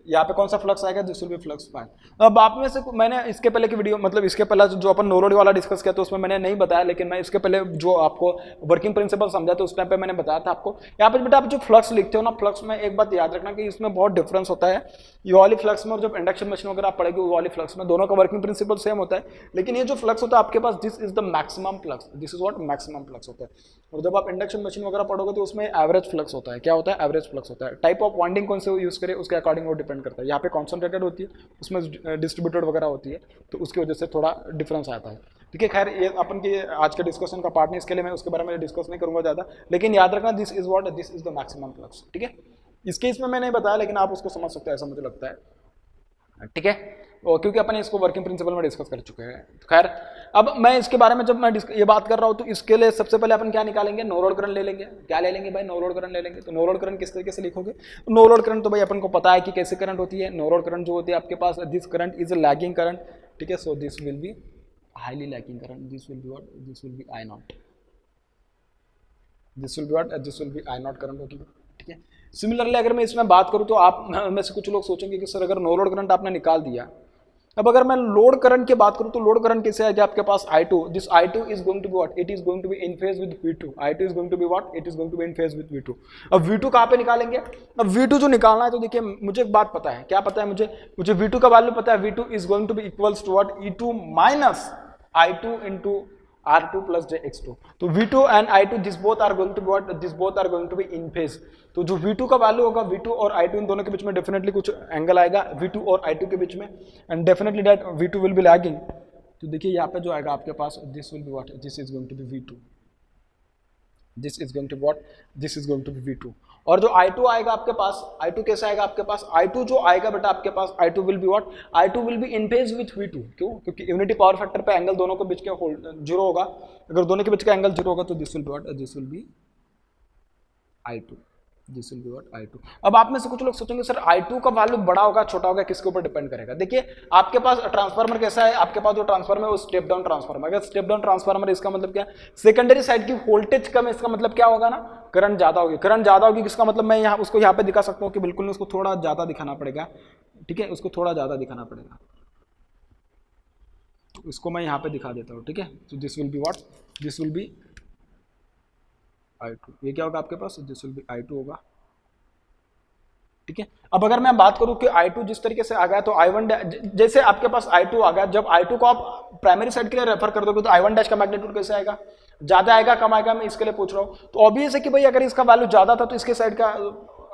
यहाँ पे कौन सा फ्लक्स आएगा, this will B flux find. अब आप में से मैंने इसके पहले की वीडियो, मतलब इसके पहले जो अपन नो लोड वाला डिस्कस किया तो उसमें मैंने नहीं बताया, लेकिन मैं इसके पहले जो आपको वर्किंग प्रिंसिपल समझा था उस टाइम पे मैंने बताया था आपको। यहाँ पे बेटा आप जो फ्लक्स लिखते हो ना, फ्लक्स में एक बात याद रखना कि इसमें बहुत डिफरेंस होता है, ये वाली फ्लक्स में और जब इंडक्शन मशीन वगैरह आप पढ़ेगी वो वाली फ्लक्स में, दोनों का वर्किंग प्रिंसिपल सेम होता है, लेकिन ये जो फ्लक्स होता है आपके पास, this is the maximum flux, this is what maximum flux होता है। और जब आप इंडक्शन मशीन वगैरह पढ़ोगे तो उसमें एवरेज फ्लक्स होता है, क्या होता है, एवरेज फ्लक्स होता है। टाइप ऑफ वाइंडिंग कौन से यूज करें उसके अकॉर्डिंग वो डिपेंड करता है। यहाँ पे कॉन्सेंट्रेटेड होती है, उसमें डिस्ट्रीब्यूटेड वगैरह होती है, तो उसकी वजह से थोड़ा डिफरेंस आता है, ठीक है। खैर ये अपन की आज के डिस्कशन का पार्ट नहीं, इसके लिए मैं उसके बारे में डिस्कस नहीं करूंगा ज़्यादा, लेकिन याद रखना this is what, this is the maximum flux, ठीक है। इसके इसमें मैं नहीं बताया, लेकिन आप उसको समझ सकते हैं ऐसा मुझे लगता है, ठीक है। और क्योंकि अपन इसको वर्किंग प्रिंसिपल में डिस्कस कर चुके हैं। खैर अब मैं इसके बारे में जब मैं ये बात कर रहा हूँ तो इसके लिए सबसे पहले अपन क्या निकालेंगे, नो लोड करंट ले लेंगे। क्या ले लेंगे भाई, नो लोड करंट ले लेंगे। तो नो लोड करंट किस तरीके से लिखोगे, नो लोड करंट तो भाई अपन को पता है कि कैसे करंट होती है। नो लोड करंट जो होती है आपके पास, this current is a lagging current, ठीक है। So this will be highly lagging current, this will be what, this will be I0, this will be what, this will be I0 current होगी, ठीक है। सिमिलरली अगर मैं इसमें बात करूँ तो आप में से कुछ लोग सोचेंगे कि सर अगर नो लोड करंट आपने निकाल दिया, अब अगर मैं लोड करंट की बात करूं तो लोड करंट कैसे आएगा आपके पास, I2, this I2 is going to be what, it is going to be in phase with V2, I2 is going to be what, it is going to be in phase with V2। अब V2 कहां पे निकालेंगे, अब V2 जो निकालना है तो देखिए मुझे एक बात पता है, क्या पता है मुझे V2 का वैल्यू पता है, V2 is going to be equals to what, E2 minus I2 into R2 plus JX2। तो V2 and I2 this both are going to be what, this both are going to be in phase. तो जो V2 का value होगा, V2 और I2 इन दोनों के बीच में डेफिनेटली कुछ एंगल आएगा V2 और I2 के बीच में, and definitely that V2 will be lagging. तो देखिए यहाँ पे जो आएगा आपके पास, this will be what, this is going to be V2, this is going to what, this is going to be V2। और जो I2 आएगा आपके पास, I2 कैसे आएगा आपके पास, I2 जो आएगा बेटा आपके पास, I2 will be what, I2 will B in phase with V2। क्यों, क्योंकि यूनिटी पावर फैक्टर पे एंगल दोनों के बीच का जीरो होगा, अगर दोनों के बीच का एंगल जीरो होगा तो this will be what, this will be I2, this will be what I2। अब आप में से कुछ लोग सोचेंगे सर I2 का वैल्यू बड़ा होगा छोटा होगा किसके ऊपर डिपेंड करेगा। देखिए आपके पास ट्रांसफार्मर कैसा है, आपके पास जो ट्रांसफार्मर है वो स्टेप डाउन ट्रांसफार्मर। अगर स्टेप डाउन ट्रांसफार्मर इसका मतलब क्या है, सेकेंडरी साइड की वोल्टेज कम है, इसका मतलब क्या होगा ना, करंट ज्यादा होगी। करंट ज्यादा होगी किसका मतलब मैं यहाँ उसको यहाँ पे दिखा सकता हूँ कि बिल्कुल उसको थोड़ा ज्यादा दिखाना पड़ेगा, ठीक है, उसको थोड़ा ज्यादा दिखाना पड़ेगा, इसको मैं यहाँ पे दिखा देता हूँ, ठीक है। तो this will be what, this will be I2। ये क्या होगा आपके पास, दिस विल बी I2 होगा, ठीक है। अब अगर मैं बात करूं कि I2 जिस तरीके से आ गया तो I1 जैसे आपके पास I2 आ गया, जब I2 को आप प्राइमरी साइड के लिए रेफर कर दोगे तो I1 डैश का मैग्नीट्यूड कैसे आएगा, ज्यादा आएगा कम आएगा, मैं इसके लिए पूछ रहा हूं। तो ऑब्वियस है कि भाई अगर इसका वैल्यू ज्यादा था तो इसके साइड का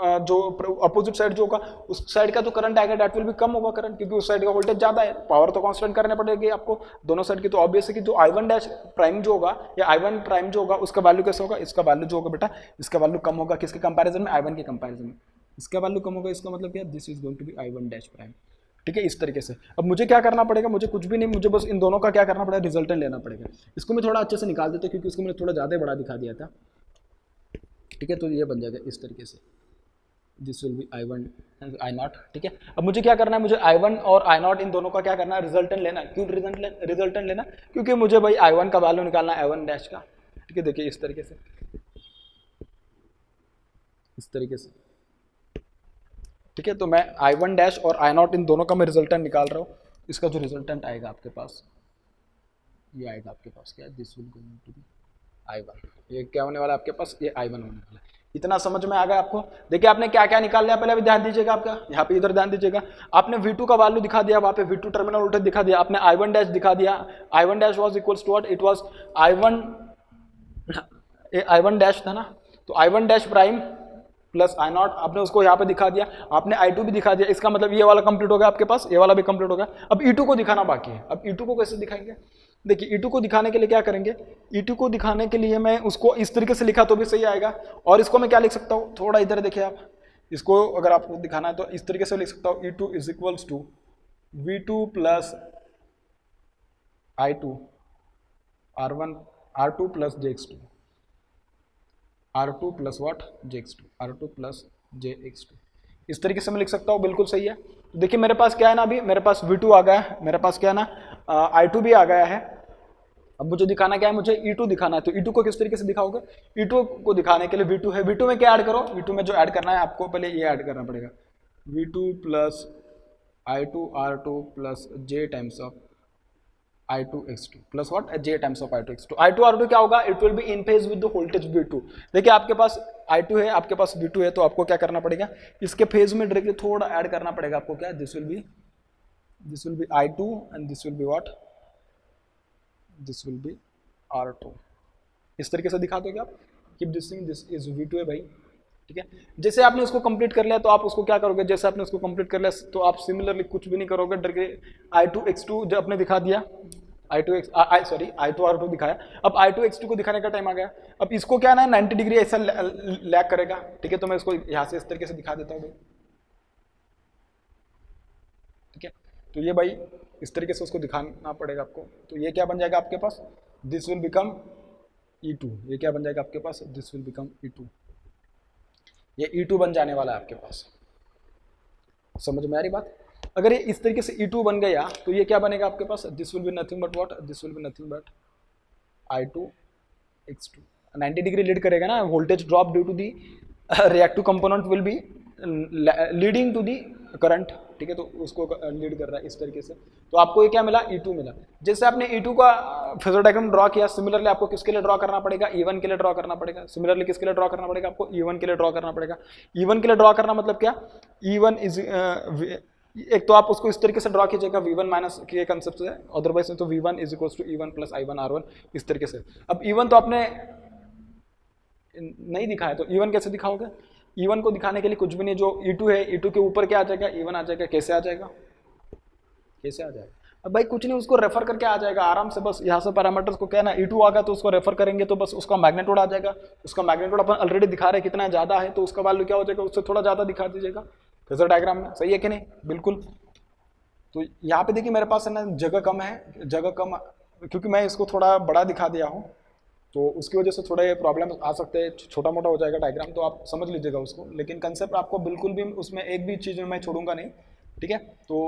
जो अपोजिट साइड जो होगा उस साइड का जो करंट आएगा डेट विल भी कम होगा करंट, क्योंकि उस साइड का वोल्टेज ज्यादा है, पावर तो कांस्टेंट करने पड़ेगी आपको दोनों साइड की। तो ऑब्वियस है कि जो I1 डैश प्राइम जो होगा या I1 प्राइम जो होगा उसका वैल्यू कैसा होगा, इसका वैल्यू जो होगा बेटा इसका वैल्यू कम होगा किसके कंपैरिजन में, I1 के कंपैरिजन में, इसका वैल्यू कम होगा। इसका मतलब क्या, this is going to be I1 dash prime, ठीक है, इस तरीके से। अब मुझे क्या करना पड़ेगा, मुझे कुछ भी नहीं, मुझे बस इन दोनों का क्या करना पड़ेगा, रिजल्टेंट लेना पड़ेगा। इसको मैं थोड़ा अच्छे से निकाल देता हूं क्योंकि इसको मैंने थोड़ा ज़्यादा बड़ा दिखा दिया था, ठीक है। तो ये बन जाएगा इस तरीके से, this will B I1 I0, ठीक है। अब मुझे क्या करना है, मुझे I1 और I0 इन दोनों का क्या करना है, रिजल्टेंट लेना। क्यों रिजल्टेंट लेना, क्योंकि मुझे भाई I1 का वैल्यू निकालना है I1 डैश का, ठीक है। देखिए इस तरीके से, इस तरीके से, ठीक है। तो मैं I1 डैश और I0 इन दोनों का मैं रिजल्टेंट निकाल रहा हूँ। इसका जो रिजल्टेंट आएगा आपके पास ये आएगा आपके पास क्या, this will going to be I1। ये क्या होने वाला है आपके पास, ये I1 होने वाला है। इतना समझ में आ गया आपको। देखिए आपने क्या क्या निकाल लिया, पहले भी ध्यान दीजिएगा, आपका यहाँ पे इधर ध्यान दीजिएगा। आपने V2 का वैल्यू दिखा दिया, वहाँ पे V2 टर्मिनल वोल्टेज दिखा दिया, आपने I1 डैश दिखा दिया। I1 dash was equals to what, it was I1 dash था ना, तो I1 dash prime plus I0 आपने उसको यहाँ पे दिखा दिया, आपने I2 भी दिखा दिया। इसका मतलब ये वाला कंप्लीट हो गया आपके पास, ये वाला भी कंप्लीट हो गया। अब E2 को दिखाना बाकी है। अब E2 को कैसे दिखाएंगे, देखिए E2 को दिखाने के लिए क्या करेंगे, E2 को दिखाने के लिए मैं उसको इस तरीके से लिखा तो भी सही आएगा, और इसको मैं क्या लिख सकता हूँ, थोड़ा इधर देखिए आप, इसको अगर आपको दिखाना है तो इस तरीके से लिख सकता हूँ, E2 is equals to V2 plus I2 R2 plus JX2, R2 plus what, JX2, R2 plus JX2, इस तरीके से मैं लिख सकता हूँ, बिल्कुल सही है। तो देखिए मेरे पास क्या है ना, अभी मेरे पास V2 आ गया है, मेरे पास क्या है ना I2 भी आ गया है। अब मुझे दिखाना क्या है, मुझे E2 दिखाना है। तो E2 को किस तरीके से दिखाओगे, E2 को दिखाने के लिए V2 है, V2 में क्या ऐड करो, V2 में जो ऐड करना है आपको पहले ये ऐड करना पड़ेगा, V2 plus I2 R2 plus J times of I2 X2 plus what, J times of I2 X2। I2 R2 क्या होगा, it will B in phase with the voltage V2। देखिए आपके पास I2 है, आपके पास V2 है, तो आपको क्या करना पड़ेगा, इसके फेज में डायरेक्टली थोड़ा ऐड करना पड़ेगा आपको, क्या, this will be I2 and this will be what, this will B R2। इस तरीके से दिखा दोगे आप, keep this thing, this is V2 है भाई, ठीक है। जैसे आपने उसको कंप्लीट कर लिया तो आप उसको क्या करोगे, जैसे आपने उसको कंप्लीट कर लिया तो आप सिमिलरली कुछ भी नहीं करोगे, डायरेक्टली I2 X2 जो आपने दिखा दिया, I2 R2 दिखाया। अब I2 X2 को दिखाने का टाइम आ गया। अब इसको क्या ना 90 डिग्री ऐसा लैग करेगा, ठीक है। तो मैं इसको यहाँ से इस तरीके से दिखा देता हूँ भाई, ठीक है। तो ये भाई इस तरीके से उसको दिखाना पड़ेगा आपको। तो ये क्या बन जाएगा आपके पास, दिस विल बिकम E2। ये क्या बन जाएगा आपके पास, दिस विल बिकम E2। ये E2 बन जाने वाला है आपके पास, समझ में आ रही बात। अगर ये इस तरीके से E2 बन गया तो ये क्या बनेगा आपके पास, this will be nothing but what, this will be nothing but I2 X2। 90 degree lead करेगा ना, voltage drop due to the reactive component will be leading to the current, ठीक है। तो उसको लीड कर रहा है इस तरीके से। तो आपको ये क्या मिला, E2 मिला। जैसे आपने E2 का फेजर डायग्राम ड्रॉ किया, सिमिलरली आपको किसके लिए ड्रॉ करना पड़ेगा, E1 के लिए ड्रॉ करना पड़ेगा। सिमिलरली किसके लिए ड्रॉ करना पड़ेगा आपको, E1 के लिए ड्रॉ करना पड़ेगा। E1 के लिए ड्रॉ करना मतलब क्या, E1 इज एक तो आप उसको इस तरीके से ड्रॉ कीजिएगा V1 माइनस के कंसेप्ट से, अदरवाइज तो V1 is equals to E1 plus I1 R1 इस तरीके से। अब E1 तो आपने नहीं दिखाया, तो E1 कैसे दिखाओगे, E1 को दिखाने के लिए कुछ भी नहीं, जो E2 है E2 के ऊपर क्या आ जाएगा, E1 आ जाएगा। कैसे आ जाएगा, कैसे आ जाएगा, अब भाई कुछ नहीं, उसको रेफर करके आ जाएगा आराम से। बस यहाँ से पैरामीटर्स को क्या ना, E2 आ गया तो उसको रेफर करेंगे तो बस उसका मैग्नीट्यूड आ जाएगा। उसका मैग्नीट्यूड अपन ऑलरेडी दिखा रहे कितना ज़्यादा है, तो उसका वैल्यू क्या हो जाएगा, उससे थोड़ा ज़्यादा दिखा दीजिएगा फेजर डायग्राम में, सही है कि नहीं, बिल्कुल। तो यहाँ पे देखिए मेरे पास है ना जगह कम है, जगह कम क्योंकि मैं इसको थोड़ा बड़ा दिखा दिया हूँ, तो उसकी वजह से थोड़ा ये प्रॉब्लम आ सकते हैं, छोटा मोटा हो जाएगा डायग्राम, तो आप समझ लीजिएगा उसको, लेकिन कंसेप्ट आपको बिल्कुल भी उसमें एक भी चीज़ मैं छोड़ूंगा नहीं, ठीक है। तो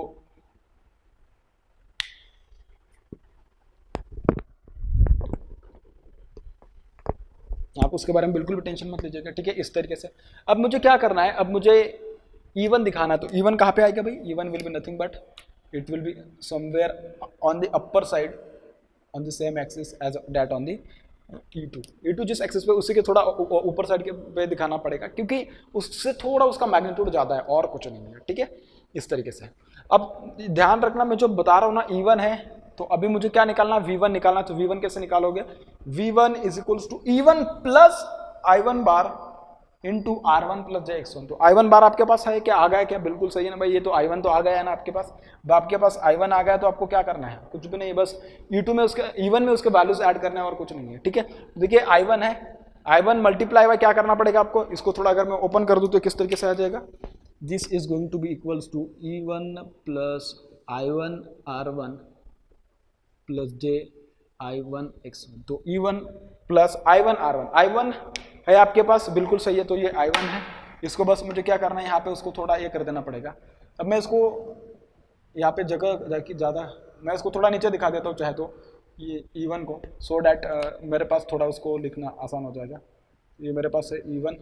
आप उसके बारे में बिल्कुल भी टेंशन मत लीजिएगा, ठीक है। इस तरीके से अब मुझे क्या करना है, अब मुझे E1 दिखाना है, तो E1 कहाँ पे आएगा भाई, E1 will be nothing but it will be somewhere on the upper side on the same axis as that on the E2 जिस एक्सिस पे उसी के थोड़ा ऊपर साइड के पे दिखाना पड़ेगा, क्योंकि उससे थोड़ा उसका मैग्नीट्यूड ज़्यादा है और कुछ नहीं है, ठीक है। इस तरीके से अब ध्यान रखना, मैं जो बता रहा हूँ ना E1 है, तो अभी मुझे क्या निकालना, V1 निकालना, तो V1 कैसे निकालोगे, V1 is equals to E1 plus I1 bar into R1 plus JX1। तो I1 बार आपके पास है क्या, आ गया क्या, बिल्कुल सही है ना भाई, ये तो I1 तो आ गया है ना आपके पास। अब आपके पास I1 आ गया तो आपको क्या करना है, कुछ भी नहीं, बस E2 में उसके E1 में उसके वैल्यूज ऐड करना है और कुछ नहीं है, ठीक है। देखिए I1 है, I1 मल्टीप्लाई बाय क्या करना पड़ेगा आपको, इसको थोड़ा अगर मैं ओपन कर दूं तो किस तरीके से आ जाएगा, this is going to be equals to E1 plus I1 R1 plus JI1 X1। तो E1 plus I1 R1, I1 है आपके पास, बिल्कुल सही है, तो ये I1 है, इसको बस मुझे क्या करना है, यहाँ पे उसको थोड़ा ये कर देना पड़ेगा। अब मैं इसको यहाँ पे जगह ज़्यादा, मैं इसको थोड़ा नीचे दिखा देता हूँ चाहे तो, ये E1 को, सो डैट मेरे पास थोड़ा उसको लिखना आसान हो जाएगा। ये मेरे पास है E1,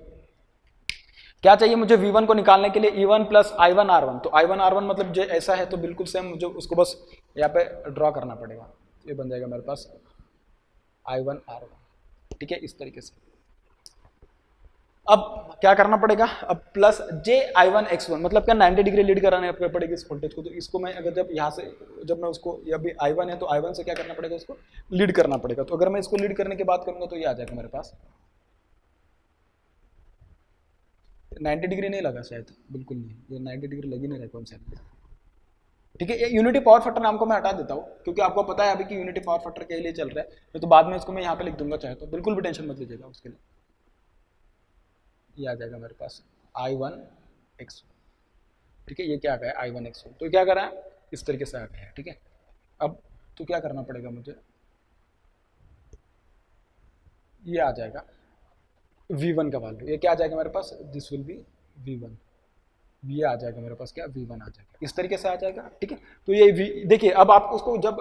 क्या चाहिए मुझे V1 को निकालने के लिए, E1 प्लस I1 R1। तो I1 R1 मतलब जो ऐसा है, तो बिल्कुल सेम मुझे उसको बस यहाँ पे ड्रॉ करना पड़ेगा, ये बन जाएगा मेरे पास I1 R1, ठीक है। इस तरीके से अब क्या करना पड़ेगा, अब प्लस JI1 X1, मतलब क्या 90 डिग्री लीड कराने पड़ेगी इस वोल्टेज को। तो इसको मैं अगर जब यहाँ से, जब मैं उसको, ये अभी I1 है तो I1 से क्या करना पड़ेगा, उसको लीड करना पड़ेगा। तो अगर मैं इसको लीड करने की बात करूंगा तो ये आ जाएगा मेरे पास 90 डिग्री नहीं लगा शायद, बिल्कुल नहीं, ये 90 डिग्री लगी नहीं रहा कॉन्सेप्ट, ठीक है। ये यूनिटी पावर फैक्टर नाम को मैं हटा देता हूँ, क्योंकि आपको पता है अभी कि यूनिटी पावर फैक्टर के लिए चल रहा है, तो बाद में इसको मैं यहाँ पे लिख दूंगा चाहे तो, बिल्कुल भी टेंशन मत लीजिएगा उसके लिए। ये आ जाएगा मेरे पास I1 X1, ठीक है। ये क्या आ गया I1 X1, तो क्या करा है, इस तरीके से आ गया है, ठीक है। अब तो क्या करना पड़ेगा मुझे, ये आ जाएगा V1 का वैल्यू, ये क्या आ जाएगा मेरे पास, दिस विल बी V1, ये आ जाएगा मेरे पास क्या, V1 आ जाएगा, इस तरीके से आ जाएगा, ठीक है। तो ये देखिए, अब आप उसको जब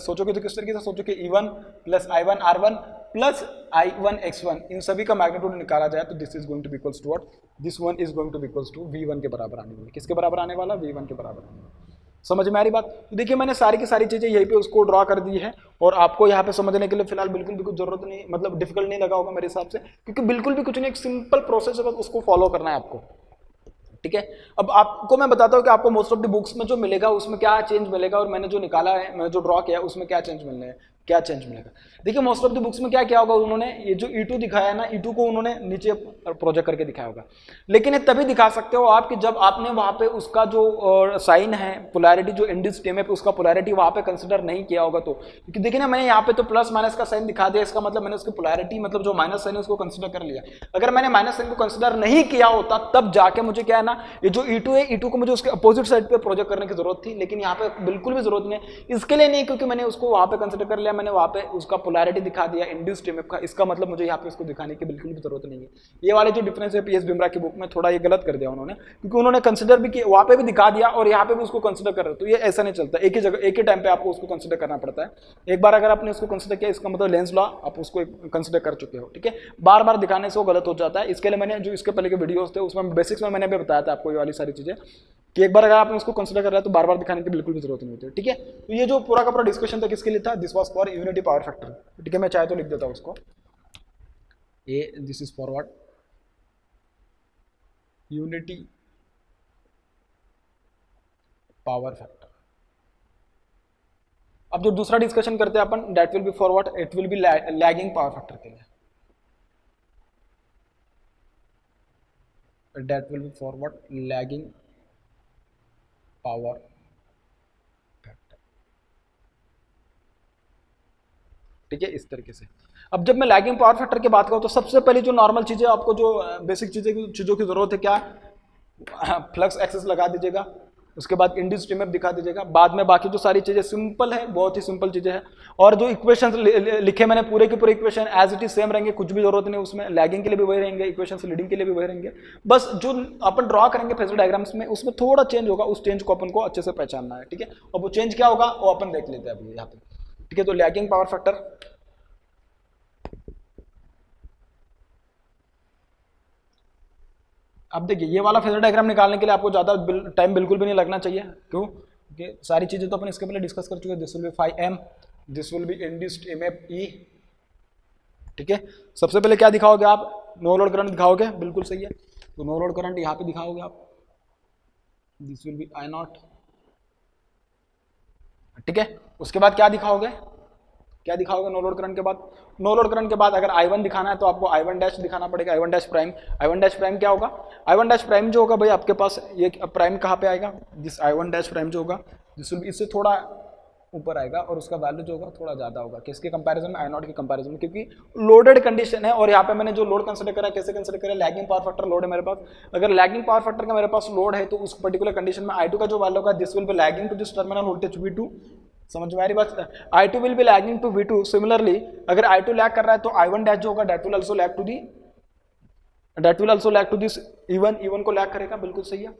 सोचोगे तो किस तरीके से सोचोगे, E1 plus I1 R1 plus I1 X1, इन सभी का मैग्नीट्यूड निकाला जाए तो this is going to be equals to what, this one is going to be equals to V1 के बराबर आने वाला, किसके बराबर आने वाला, V1 के बराबर आने वाला। समझ में आ रही बात, तो देखिए मैंने सारी की सारी चीजें यहीं पे उसको ड्रॉ कर दी है, और आपको यहाँ पे समझने के लिए फिलहाल बिल्कुल भी कुछ जरूरत नहीं, मतलब डिफिकल्ट नहीं लगा होगा मेरे हिसाब से, क्योंकि बिल्कुल भी कुछ नहीं, एक सिंपल प्रोसेस है, बस उसको फॉलो करना है आपको, ठीक है। अब आपको मैं बताता हूँ कि आपको मोस्ट ऑफ द बुक्स में जो मिलेगा उसमें क्या चेंज मिलेगा, और मैंने जो निकाला है, मैंने जो ड्रॉ किया है उसमें क्या चेंज मिलने हैं, क्या चेंज मिलेगा। देखिए मोस्ट ऑफ द बुक्स में क्या क्या होगा, उन्होंने ये जो E2 दिखाया है ना, E2 को उन्होंने नीचे प्रोजेक्ट करके दिखाया होगा, लेकिन ये तभी दिखा सकते हो आप कि जब आपने वहाँ पे उसका जो साइन है, पोलैरिटी जो इंडिस टेम है उसका पोलैरिटी वहाँ पे कंसिडर नहीं किया होगा। तो क्योंकि देखिए ना, मैंने यहाँ पे तो प्लस माइनस का साइन दिखा दिया, इसका मतलब मैंने उसकी पोलैरिटी, मतलब जो माइनस साइन है उसको कंसिडर कर लिया। अगर मैंने माइनस साइन को कंसिडर नहीं किया होता तब जाके मुझे क्या है ना, ये जो E2 है, E2 को मुझे उसके अपोजिट साइड पे प्रोजेक्ट करने की जरूरत थी, लेकिन यहाँ पे बिल्कुल भी जरूरत नहीं, इसके लिए नहीं, क्योंकि मैंने उसको वहाँ पे कंसिडर कर लिया, मैंने वहाँ पे उसका पोलैरिटी दिखा दिया इंड्यूस्ड ईएमएफ का, इसका मतलब मुझे यहाँ पे इसको दिखाने की बिल्कुल भी जरूरत नहीं है। ये वाले जो डिफरेंस है PS बिमरा की बुक में थोड़ा ये गलत कर दिया उन्होंने, क्योंकि उन्होंने कंसिडर भी किया, वहाँ पे भी दिखा दिया और यहाँ पे भी उसको कंसिडर कर रहे हो, तो ये ऐसा नहीं चलता, एक ही जगह एक ही टाइम पे आपको उसको कंसिडर करना पड़ता है। एक बार अगर आपने उसको कंसिडर किया, इसका मतलब लेंस लॉ आप उसको कंसिडर कर चुके हो, ठीक है। बार बार दिखाने से वो गलत हो जाता है, इसके लिए मैंने जो इसके पहले के वीडियोस थे उसमें बेसिक्स में मैंने भी बताया था आपको ये वाली सारी चीजें, कि एक बार अगर आपने उसको कंसिडर कर रहा है तो बार बार दिखाने की बिल्कुल भी जरूरत नहीं होती, ठीक है। तो ये जो पूरा का पूरा डिस्कशन था किसके लिए था, this was for unity power factor, ठीक है। मैं चाहे तो लिख देता हूं उसको, a this is for what, unity power factor. अब जो दूसरा डिस्कशन करते हैं अपन, that will be for what, it will be lagging power factor के लिए, that will be for what, lagging power factor, ठीक है। इस तरीके से अब जब मैं लैगिंग पावर फैक्टर की बात करूं तो सबसे पहले जो नॉर्मल चीजें आपको, जो बेसिक चीजों की जरूरत है, क्या, फ्लक्स एक्सेस लगा दीजिएगा, उसके बाद इंड्यूस्ड ईएमएफ दिखा दीजिएगा, बाद में बाकी जो सारी चीजें सिंपल है, बहुत ही सिंपल चीजें हैं। और जो इक्वेशन लिखे मैंने पूरे के पूरे equation as it is same रहेंगे, कुछ भी जरूरत नहीं उसमें, लैगिंग के लिए भी वही रहेंगे, इक्वेशन लीडिंग के लिए भी वही रहेंगे, बस जो अपन ड्रॉ करेंगे फेजर डायग्राम्स में उसमें थोड़ा चेंज होगा, उस चेंज को अपन को अच्छे से पहचानना है, ठीक है। और वो चेंज क्या होगा वो अपन देख लेते हैं अभी यहाँ पे, ठीक है। तो लैगिंग पावर फैक्टर, अब देखिए ये वाला फेजर डायग्राम निकालने के लिए आपको ज़्यादा टाइम बिल्कुल भी नहीं लगना चाहिए, क्यों? क्योंकि सारी चीज़ें तो अपन इसके पहले डिस्कस कर चुके हैं। This will B 5m, this will be induced EMF E, ठीक है। सबसे पहले क्या दिखाओगे आप? नो लोड करंट दिखाओगे, बिल्कुल सही है। तो नो लोड करंट यहाँ पे दिखाओगे आप, दिस विल बी I0, ठीक है। उसके बाद क्या दिखाओगे? क्या दिखाओगे नो लोड करंट के बाद? नो लोड करंट के बाद अगर I1 दिखाना है तो आपको I1 डैश दिखाना पड़ेगा, I1 dash prime. I1 dash prime क्या होगा? I1 डैश प्राइम जो होगा भाई आपके पास, ये प्राइम कहाँ पे आएगा? दिस I1 डैश प्राइम जो होगा इससे थोड़ा ऊपर आएगा और उसका वैल्यू जो होगा थोड़ा ज्यादा होगा, किसके कंपैरिजन में? I0 के कंपैरिजन में, क्योंकि लोडेड कंडीशन है। और यहाँ पे मैंने जो लोड कंसिडर करा, कैसे कंसिडर करा? लैगिंग पावर फैक्टर लोड है मेरे पास। अगर लैगिंग पावर फैक्टर का मेरे पास लोड है तो उस पर्टिकुलर कंडीशन में I2 का जो वैल्यू होगा, this will be lagging to this terminal voltage V2। समझ में आ रही बात? I2 will be lagging to V2। Similarly अगर I2 लैग कर रहा है तो I1 डैश जो होगा that will also lag to this E1 को लैग करेगा, बिल्कुल सही है,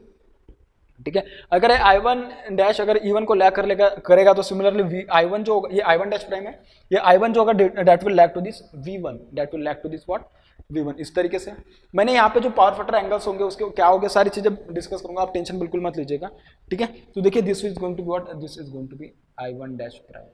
ठीक है। अगर I1 डैश अगर E1 को लैग करेगा तो सिमिलरली I1 जो होगा, ये I1 डैश प्राइम है, ये I1 जो होगा that will lag to this V1, that will lag to this what? V1। इस तरीके से मैंने यहाँ पे जो पावर फैक्टर एंगल्स होंगे उसके क्या होंगे सारी चीजें डिस्कस करूंगा, आप टेंशन बिल्कुल मत लीजिएगा, ठीक है। तो देखिए this is going to be what? This is going to be I1 dash prime,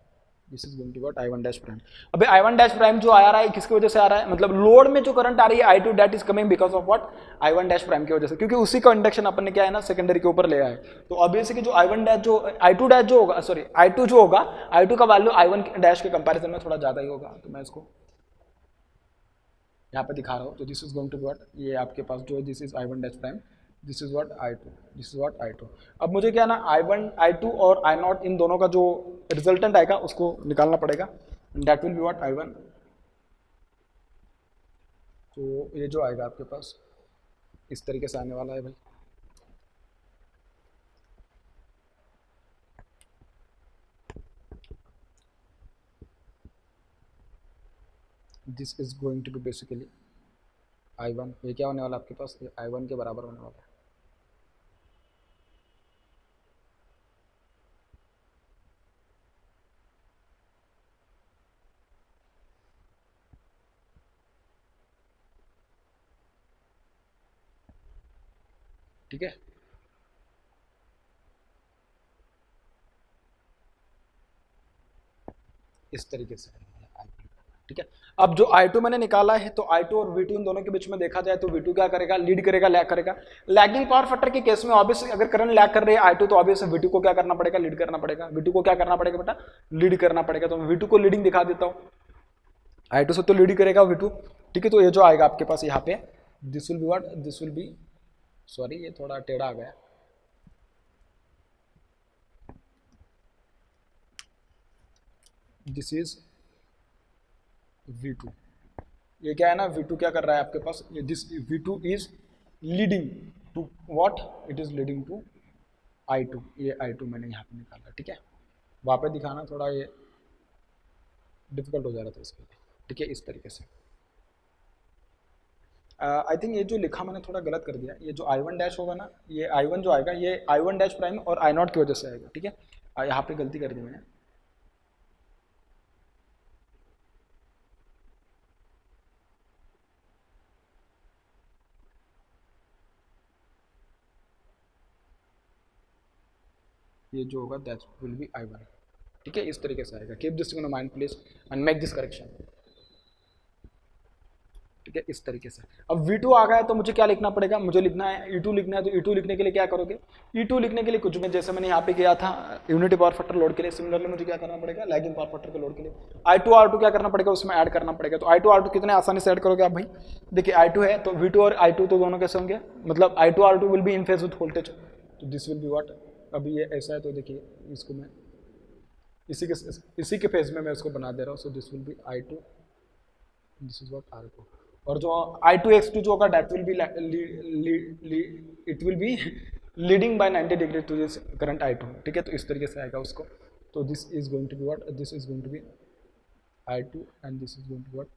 this is going to what? I1 dash prime. अबे I1 डैश प्राइम जो आ रहा है किसकी वजह से आ रहा है? मतलब लोड में जो करंट आ रही है I2 that is coming because of what? I1 dash prime की वजह से, क्योंकि उसी का इंडक्शन अपन ने क्या है ना सेकेंडरी के ऊपर ले आया है। तो ऑब्वियसली जो I1 डैश जो I2 डैश जो होगा, सॉरी I2 जो होगा, I2 का वैल्यू I1 डैश के कंपैरिजन में थोड़ा ज्यादा ही होगा। तो मैं इसको यहाँ पे दिखा रहा हूँ। तो this is going to what? ये आपके पास जो this is I1 dash prime, this is what? I2, this is what? I2। अब मुझे क्या ना I1 I2 और I0 इन दोनों का जो रिजल्टेंट आएगा उसको निकालना पड़ेगा, that will be what? I1। तो ये जो आएगा आपके पास इस तरीके से आने वाला है भाई, this is going to be basically I1। ये क्या होने वाला आपके पास? ये I1 के बराबर होने वाला है, ठीक है। इस तरीके से I2, ठीक है। अब जो I2 मैंने निकाला है तो I2 और V2 इन दोनों के बीच में देखा जाए तो V2 क्या करेगा? लीड करेगा, लैग करेगा। लैगिंग पावर फैक्टर के केस में ऑब्वियसली अगर करंट लैग कर रही है I2 तो ऑब्वियसली V2 को क्या करना पड़ेगा? लीड करना पड़ेगा। V2 को क्या करना पड़ेगा बेटा? लीड करना पड़ेगा। तो मैं V2 को लीडिंग दिखा देता हूँ, I2 से तो लीड करेगा V2, ठीक है। तो ये जो आएगा आपके पास यहाँ पे, this will be what? This will B, sorry ये थोड़ा टेढ़ा आ गया, दिस इज V2। ये क्या है ना, V2 क्या कर रहा है आपके पास? ये this V2 is leading to what? It is leading to I2। ये I2 मैंने यहाँ पे निकाला, ठीक है। वहाँ पे दिखाना थोड़ा ये डिफिकल्ट हो जा रहा था इसके लिए, ठीक है। इस तरीके से आई थिंक ये जो लिखा मैंने थोड़ा गलत कर दिया। ये जो I1 डैश होगा ना, ये I1 जो आएगा ये I1 डैश प्राइम और I0 की वजह से आएगा, ठीक है। यहाँ पे गलती कर दी मैंने, ये जो होगा दैट विल बी I1, ठीक है। इस तरीके से आएगा। Keep this in mind please and make this correction, ठीक है। इस तरीके से अब V2 आ गया है तो मुझे क्या लिखना पड़ेगा? मुझे लिखना है E2 लिखना है। तो E2 लिखने के लिए क्या करोगे? E2 लिखने के लिए कुछ भी जैसे मैंने यहाँ पे किया था यूनिटी पावर फैक्टर लोड के लिए, सिमिलरली मुझे क्या करना पड़ेगा? लैगिंग पावर फैक्टर के लोड के लिए I2 R2 क्या करना पड़ेगा? उसमें ऐड करना पड़ेगा। तो I2 R2 कितने आसानी से ऐड करोगे आप भाई? देखिए I2 है तो V2 और I2 तो दोनों कैसे होंगे? मतलब I2 R2 will be in phase with voltage, तो दिस विल बी व्हाट? अभी ये ऐसा है तो देखिए इसको मैं इसी के फेज में मैं इसको बना दे रहा हूँ। So this will be I2, this is what? R2। और जो I2 X2 जो होगा that will be it will be leading by 90 degree to this current I2, ठीक है। तो इस तरीके से आएगा उसको, तो this is going to be what, this is going to be I2 and this is going to what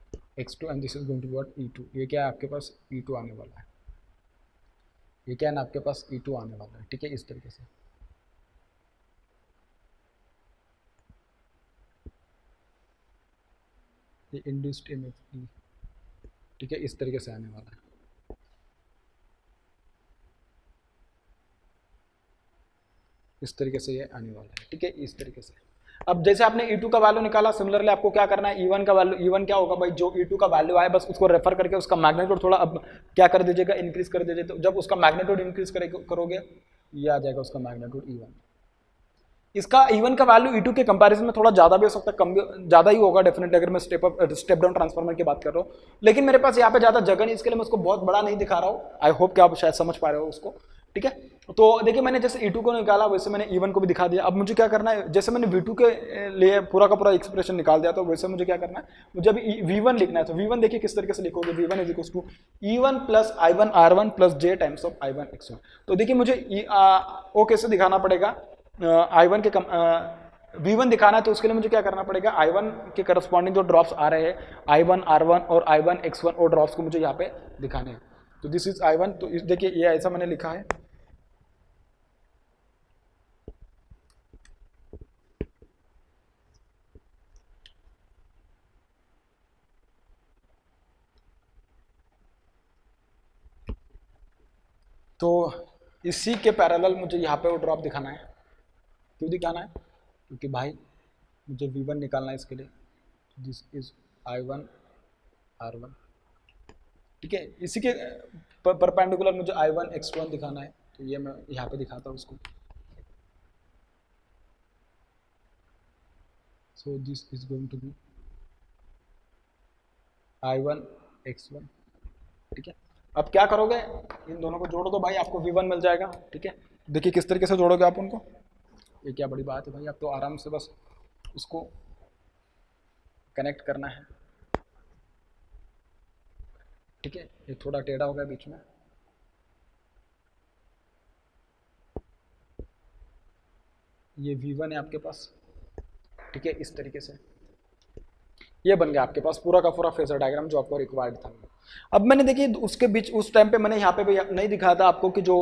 X2 and this is going to what E2। ये क्या है आपके पास E2 आने वाला है, ये क्या है ना आपके पास E2 आने वाला है, ठीक है। इस तरीके से ये इंड्यूस्ड EMF, ठीक है, इस तरीके से आने वाला है। इस तरीके से ये आने वाला है, ठीक है, इस तरीके से। अब जैसे आपने E2 का वैल्यू निकाला, सिमिलरली आपको क्या करना है, E1 का वैल्यू, E1 क्या होगा भाई, जो E2 का वैल्यू आए बस उसको रेफर करके उसका मैग्नीट्यूड थोड़ा अब क्या कर दीजिएगा, इंक्रीज कर दीजिए। तो जब उसका मैग्नीट्यूड इंक्रीज करोगे ये आ जाएगा उसका मैग्नीट्यूड E1। इसका E1 का वैल्यू E2 के कंपैरिजन में थोड़ा ज्यादा भी हो सकता है, कम भी, ज्यादा ही होगा डेफिनेटली, अगर मैं स्टेप डाउन ट्रांसफार्मर की बात कर रहा हूँ। लेकिन मेरे पास यहाँ पे ज्यादा जगह नहीं, इसके लिए मैं उसको बहुत बड़ा नहीं दिखा रहा हूँ। आई होप कि आप शायद समझ पा रहे हो उसको, ठीक है। तो देखिए मैंने जैसे E2 को निकाला वैसे मैंने E1 को भी दिखा दिया। अब मुझे क्या करना है, जैसे मैंने V2 के लिए पूरा का पूरा एक्सप्रेशन निकाल दिया, तो वैसे मुझे क्या करना है, मुझे अभी V1 लिखना है। तो V1 देखिए किस तरीके से लिखोगे, V1 is equal to E1 plus I1 R1 plus J times of I1 X1। तो देखिए मुझे ओ कैसे दिखाना पड़ेगा, I1 के V1 दिखाना है, तो उसके लिए मुझे क्या करना पड़ेगा, I1 के करस्पॉन्डिंग जो ड्रॉप्स आ रहे हैं I1 R1 और I1 X1 और ड्रॉप्स को मुझे यहाँ पे दिखाने हैं। तो दिस इज I1, तो देखिए ये ऐसा मैंने लिखा है। तो इसी के पैरेलल मुझे यहाँ पे वो ड्रॉप दिखाना है। क्यों दिखाना है, क्योंकि भाई मुझे V1 निकालना है इसके लिए। दिस इज I1 R1, ठीक है। इसी के परपेंडिकुलर मुझे I1 X1 दिखाना है, तो ये मैं यहाँ पे दिखाता हूँ उसको। So this is going to be I1 X1, ठीक है। अब क्या करोगे, इन दोनों को जोड़ दो भाई, आपको V1 मिल जाएगा, ठीक है। देखिए किस तरीके से जोड़ोगे आप उनको, ये क्या बड़ी बात है भाई, आप तो आराम से बस उसको कनेक्ट करना है, ठीक है। ये थोड़ा टेढ़ा हो गया बीच में, ये V1 है आपके पास, ठीक है। इस तरीके से ये बन गया आपके पास पूरा का पूरा फेजर डायग्राम जो आपको रिक्वायर्ड था। अब मैंने देखिए उसके बीच उस टाइम पे मैंने यहाँ पे भी नहीं दिखाया था आपको कि जो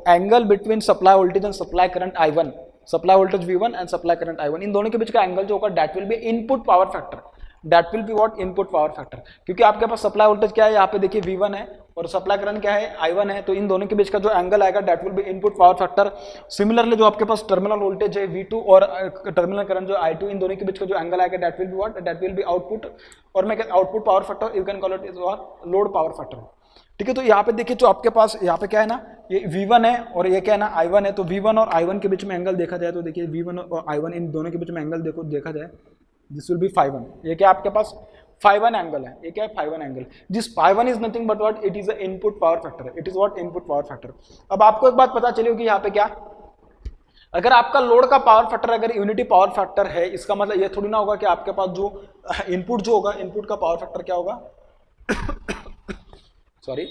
angle between supply voltage and supply current I1, supply voltage V1 and supply current I1, इन दोनों के बीच का एंगल जो होगा that will B input power factor, that will be what, input power factor. क्योंकि आपके पास सप्लाई वोल्टेज क्या है, यहाँ पे देखिए V1 है और सप्लाई करंट क्या है I1 है, तो इन दोनों के बीच का जो एंगल आएगा that will B input power factor. Similarly जो आपके पास टर्मिनल वोल्टेज है V2 और टर्मिनल करंट जो I2, इन दोनों के बीच का जो एंगल आएगा that will be what, that will B output, और मैं output power factor you can call it is what, load power factor, ठीक है। तो यहाँ पे देखिए जो आपके पास यहाँ पे क्या है ना, ये V1 है और ये क्या है ना I1 है, तो V1 और I1 के बीच में एंगल देखा जाए तो देखिए V1 और I1 इन दोनों के बीच में एंगल देखा जाए, दिस विल बी φ1। ये क्या आपके पास φ1 एंगल है, ये क्या है φ1 एंगल, जिस φ1 is nothing but what, it is a input power factor, it is what, input power factor. अब आपको एक बात पता चली होगी यहाँ पे क्या, अगर आपका लोड का पावर फैक्टर अगर यूनिटी पावर फैक्टर है, इसका मतलब ये थोड़ी ना होगा कि आपके पास जो इनपुट जो होगा, इनपुट का पावर फैक्टर क्या होगा सॉरी,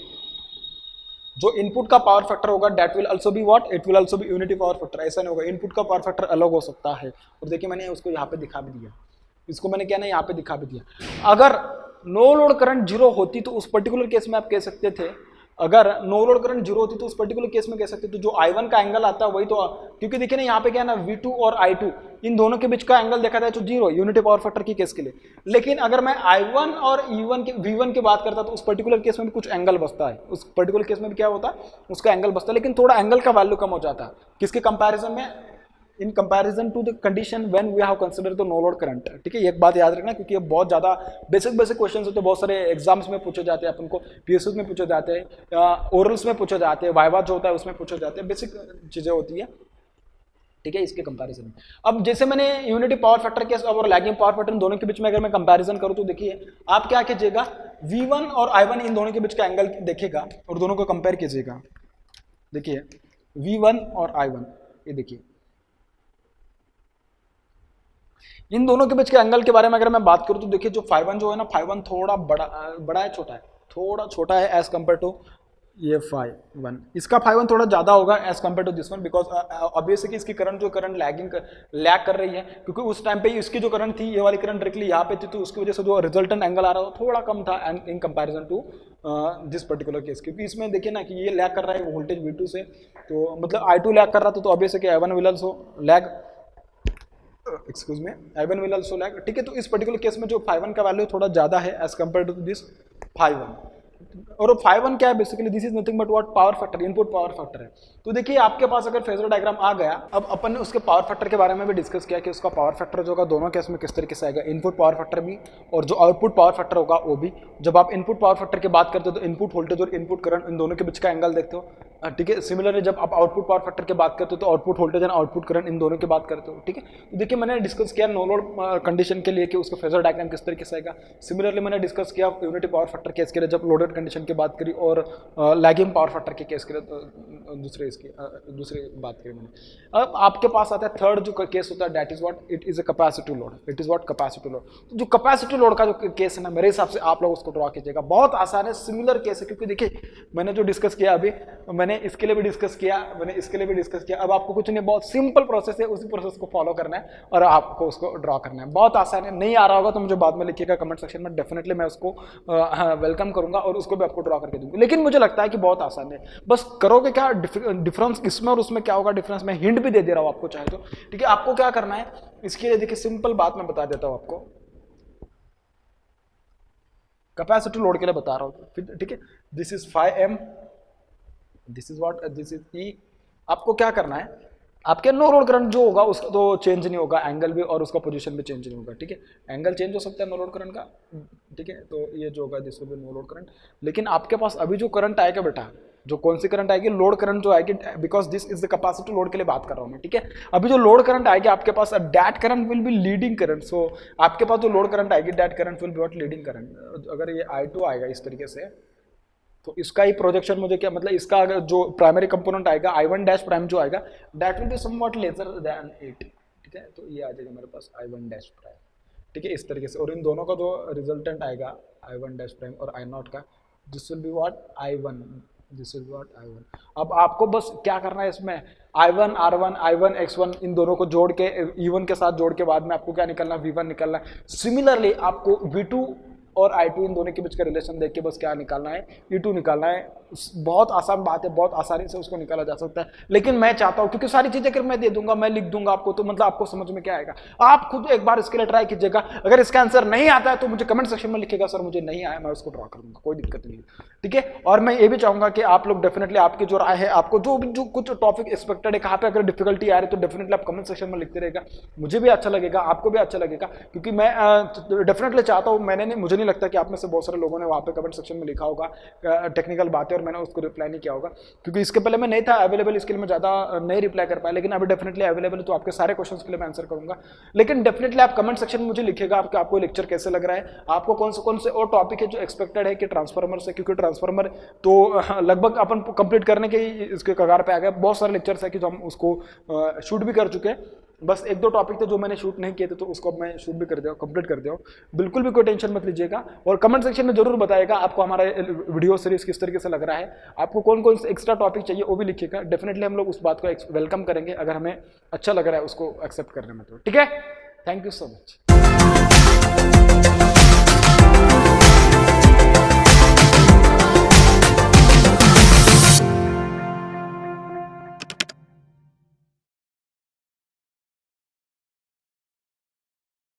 जो इनपुट का पावर फैक्टर होगा that will also B what, it will also B unity power factor. ऐसा नहीं होगा, इनपुट का पावर फैक्टर अलग हो सकता है। और देखिए मैंने उसको यहाँ पे दिखा भी दिया, इसको मैंने क्या ना यहाँ पे दिखा भी दिया। अगर नो लोड करंट जीरो होती तो उस पर्टिकुलर केस में आप कह सकते थे, अगर नो लोड करंट जीरो होती तो उस पर्टिकुलर केस में कह सकते तो जो I1 का एंगल आता है वही तो, क्योंकि देखिए ना यहाँ पे क्या है ना V2 और I2 इन दोनों के बीच का एंगल देखा जाए तो जीरो, यूनिटी पावर फैक्टर की केस के लिए। लेकिन अगर मैं I1 और E1 के V1 की बात करता तो उस पर्टिकुलर केस में भी कुछ एंगल बचता है, उस पर्टिकुलर केस में भी क्या होता है, उसका एंगल बचता है, लेकिन थोड़ा एंगल का वैल्यू कम हो जाता है किसके कंपेरिजन में, in comparison to the condition when we have consider the no load current, ठीक है। एक बात याद रखना क्योंकि ये बहुत ज़्यादा बेसिक क्वेश्चन होते हैं, बहुत सारे एग्जाम्स में पूछे जाते हैं, अपन को PSUs में पूछे जाते हैं, ओरल्स में पूछे जाते हैं, वाइवा जो होता है उसमें पूछे जाते हैं, बेसिक चीज़ें होती है, ठीक है, इसके कंपैरिजन में। अब जैसे मैंने यूनिटी पावर फैक्टर के और लैगिंग पावर फैक्टर इन दोनों के बीच में अगर मैं कंपैरिजन करूं तो देखिए आप क्या कीजिएगा, V1 और I1 इन दोनों के बीच का एंगल देखिएगा और दोनों को कंपेयर कीजिएगा। देखिए V1 और I1, ये देखिए इन दोनों के बीच के एंगल के बारे में अगर मैं बात करूं तो देखिए जो φ1 जो है ना, φ1 थोड़ा बड़ा है, छोटा है, थोड़ा छोटा है एज कंपेयर टू ये 5-1, इसका 5-1 थोड़ा ज़्यादा होगा as compare to this one, because obviously इसकी करंट लैग कर रही है, क्योंकि उस टाइम पे इसकी जो करंट थी, ये वाली करंट डायरेक्टली यहाँ पे थी, तो उसकी वजह से जो रिजल्टेंट एंगल आ रहा था थोड़ा कम था in comparison to this particular case, क्योंकि इसमें देखिए ना कि ये लैग कर रहा है वोल्टेज V2 से, तो मतलब I2 लैग कर रहा था, तो obviously I1 will also lag, excuse में, I1 विल आल्सो लैग, ठीक है। तो इस पर्टिकुलर केस में जो 5-1 का वैल्यू थोड़ा ज़्यादा है एज कम्पेयर टू दिस 5-1, और 5-1 क्या है basically, this is nothing but what, power factor, input power factor है। तो देखिए आपके पास अगर फेजर डायग्राम आ गया, अब अपन ने उसके पावर फैक्टर के बारे में भी डिस्कस किया कि उसका पावर फैक्टर जो होगा दोनों केस में किस तरीके से आएगा, इनपुट पावर फैक्टर भी और जो आउटपुट पावर फैक्टर होगा वो भी। जब आप इनपुट पावर फैक्टर की बात करते हो तो इनपुट वोल्टेज और इनपुट करंट इन दोनों के बीच का एंगल देखते हो, ठीक है। सिमिलरली जब आप आउटपुट पावर फैक्टर की बात करते हो तो output voltage and output current in दोनों की बात करते हो, ठीक है। तो देखिए मैंने डिस्कस किया नो लोड कंडीशन के लिए कि उसका फेजर डायग्राम किस तरीके से आएगा। सिमिलरली मैंने डिस्कस किया यूनिटी पावर फैक्टर केस के लिए जब लोडेड कंडीशन की बात करी, और लैगिंग पावर फैक्टर के केस के लिए दूसरी बात करी मैंने। अब आपके पास आता है थर्ड जो केस होता है, that is what, it is a capacity load, it is what capacity load. तो जो कैपेसिटी लोड का जो केस है ना, मेरे हिसाब से आप लोग उसको ड्रॉ कीजिएगा, बहुत आसान है, सिमिलर केस है, क्योंकि देखिए मैंने जो डिस्कस किया अभी, मैंने इसके लिए भी डिस्कस किया, मैंने इसके लिए भी डिस्कस किया। अब आपको कुछ नहीं, बहुत सिंपल प्रोसेस है, उसी प्रोसेस को फॉलो करना है और आपको उसको ड्रॉ करना है, बहुत आसान है। नहीं आ रहा होगा तो मुझे बाद में लिखिएगा कमेंट सेक्शन में, डेफिनेटली मैं उसको वेलकम करूंगा और उसको भी आपको ड्रॉ करके दूंगा। लेकिन मुझे लगता है कि बहुत आसान है, बस करोगे क्या, डिफरेंस इसमें और उसमें क्या होगा, डिफरेंस मैं हिंट भी दे दे रहा हूं आपको चाहे तो, ठीक है। आपको क्या करना है इसके लिए, देखिए सिंपल बात मैं बता देता हूं आपको, कैपेसिटी लोड के लिए बता रहा हूं, ठीक है। This is 5M, this is what, this is E। आपको क्या करना है, आपके नो लोड करंट जो होगा उसका तो चेंज नहीं होगा, एंगल भी और उसका पोजीशन भी चेंज नहीं होगा, ठीक है। एंगल चेंज हो सकता है नो लोड करंट का, ठीक है। तो ये जो होगा this will be no load current. लेकिन आपके पास अभी जो करंट आएगा बेटा, जो कौन सी करंट आएगी, लोड करंट जो आएगी, because this is the capacity load के लिए बात कर रहा हूं मैं, ठीक है। अभी जो लोड करंट आएगी आपके पास, that current will be leading current. So आपके पास जो लोड करंट आएगी, that current will be what, leading current. अगर ये I2 आएगा इस तरीके से, तो इसका ही प्रोजेक्शन मुझे क्या मतलब, इसका अगर जो प्राइमरी कंपोनेंट आएगा I1 डैश प्राइम जो आएगा, that will be somewhat lesser than 8, ठीक है। तो ये आ जाएगा मेरे पास I1 डैश प्राइम, ठीक है, इस तरीके से। और इन दोनों का जो रिजल्टेंट आएगा I1 डैश प्राइम और I0 का, this will be what I1, this is what I1। अब आपको बस क्या करना है इसमें, I1 R1 I1 X1 इन दोनों को जोड़ के E1 के साथ जोड़ के बाद में आपको क्या निकलना है, V1 निकलना है। सिमिलरली आपको V2 और I2 इन दोनों के बीच का रिलेशन देख के बस क्या निकालना है, E2 निकालना है। बहुत आसान बात है, बहुत आसानी से उसको निकाला जा सकता है। लेकिन मैं चाहता हूं, क्योंकि सारी चीजें अगर मैं दे दूंगा, मैं लिख दूंगा आपको, तो मतलब आपको समझ में क्या आएगा। आप खुद एक बार इसके लिए ट्राई कीजिएगा, अगर इसका आंसर नहीं आता है तो मुझे कमेंट सेक्शन में लिखिएगा, सर मुझे नहीं आया, मैं उसको ड्रॉ कर दूंगा, कोई दिक्कत नहीं है, ठीक है। और मैं ये भी चाहूंगा कि आप लोग डेफिनेटली आपकी जो राय है, आपको जो कुछ टॉपिक एक्सपेक्टेड है, कहाँ पे अगर डिफिकल्टी आ रही है, तो डेफिनेटली आप कमेंट सेक्शन में लिखते रहेगा, मुझे भी अच्छा लगेगा, आपको भी अच्छा लगेगा, क्योंकि मैं डेफिनेटली चाहता हूँ, मुझे नहीं लगता कि आप में से बहुत सारे लोगों ने वहाँ पे कमेंट सेक्शन में लिखा होगा टेक्निकल बातें और मैंने उसको रिप्लाई नहीं किया होगा, क्योंकि इसके पहले मैं नहीं था अवेलेबल, इसके लिए मैं ज़्यादा नहीं रिप्लाई कर पाया। लेकिन अभी डेफिनेटली अवेलेबल है, तो आपके सारे क्वेश्चंस के लिए मैं आंसर करूंगा। लेकिन डेफिनेटली आप कमेंट सेक्शन में मुझे लिखिएगा आपको लेक्चर कैसे लग रहा है, आपको कौन से और टॉपिक है जो एक्सपेक्टेड है कि ट्रांसफार्मर से, क्योंकि ट्रांसफार्मर तो लगभग अपन कंप्लीट करने के इसके कगार पे आ गए। बहुत सारे लेक्चर्स है कि जो हम उसको शूट भी कर चुके हैं, बस एक दो टॉपिक थे जो मैंने शूट नहीं किए थे, तो उसको मैं शूट भी कर दिया, कंप्लीट कर दिया। बिल्कुल भी कोई टेंशन मत लीजिएगा, और कमेंट सेक्शन में जरूर बताइएगा आपको हमारा वीडियो सीरीज किस तरीके से लग रहा है, आपको कौन कौन से एक्स्ट्रा टॉपिक चाहिए वो भी लिखिएगा। डेफिनेटली हम लोग उस बात को वेलकम करेंगे अगर हमें अच्छा लग रहा है उसको एक्सेप्ट करने में, तो ठीक है। Thank you so much.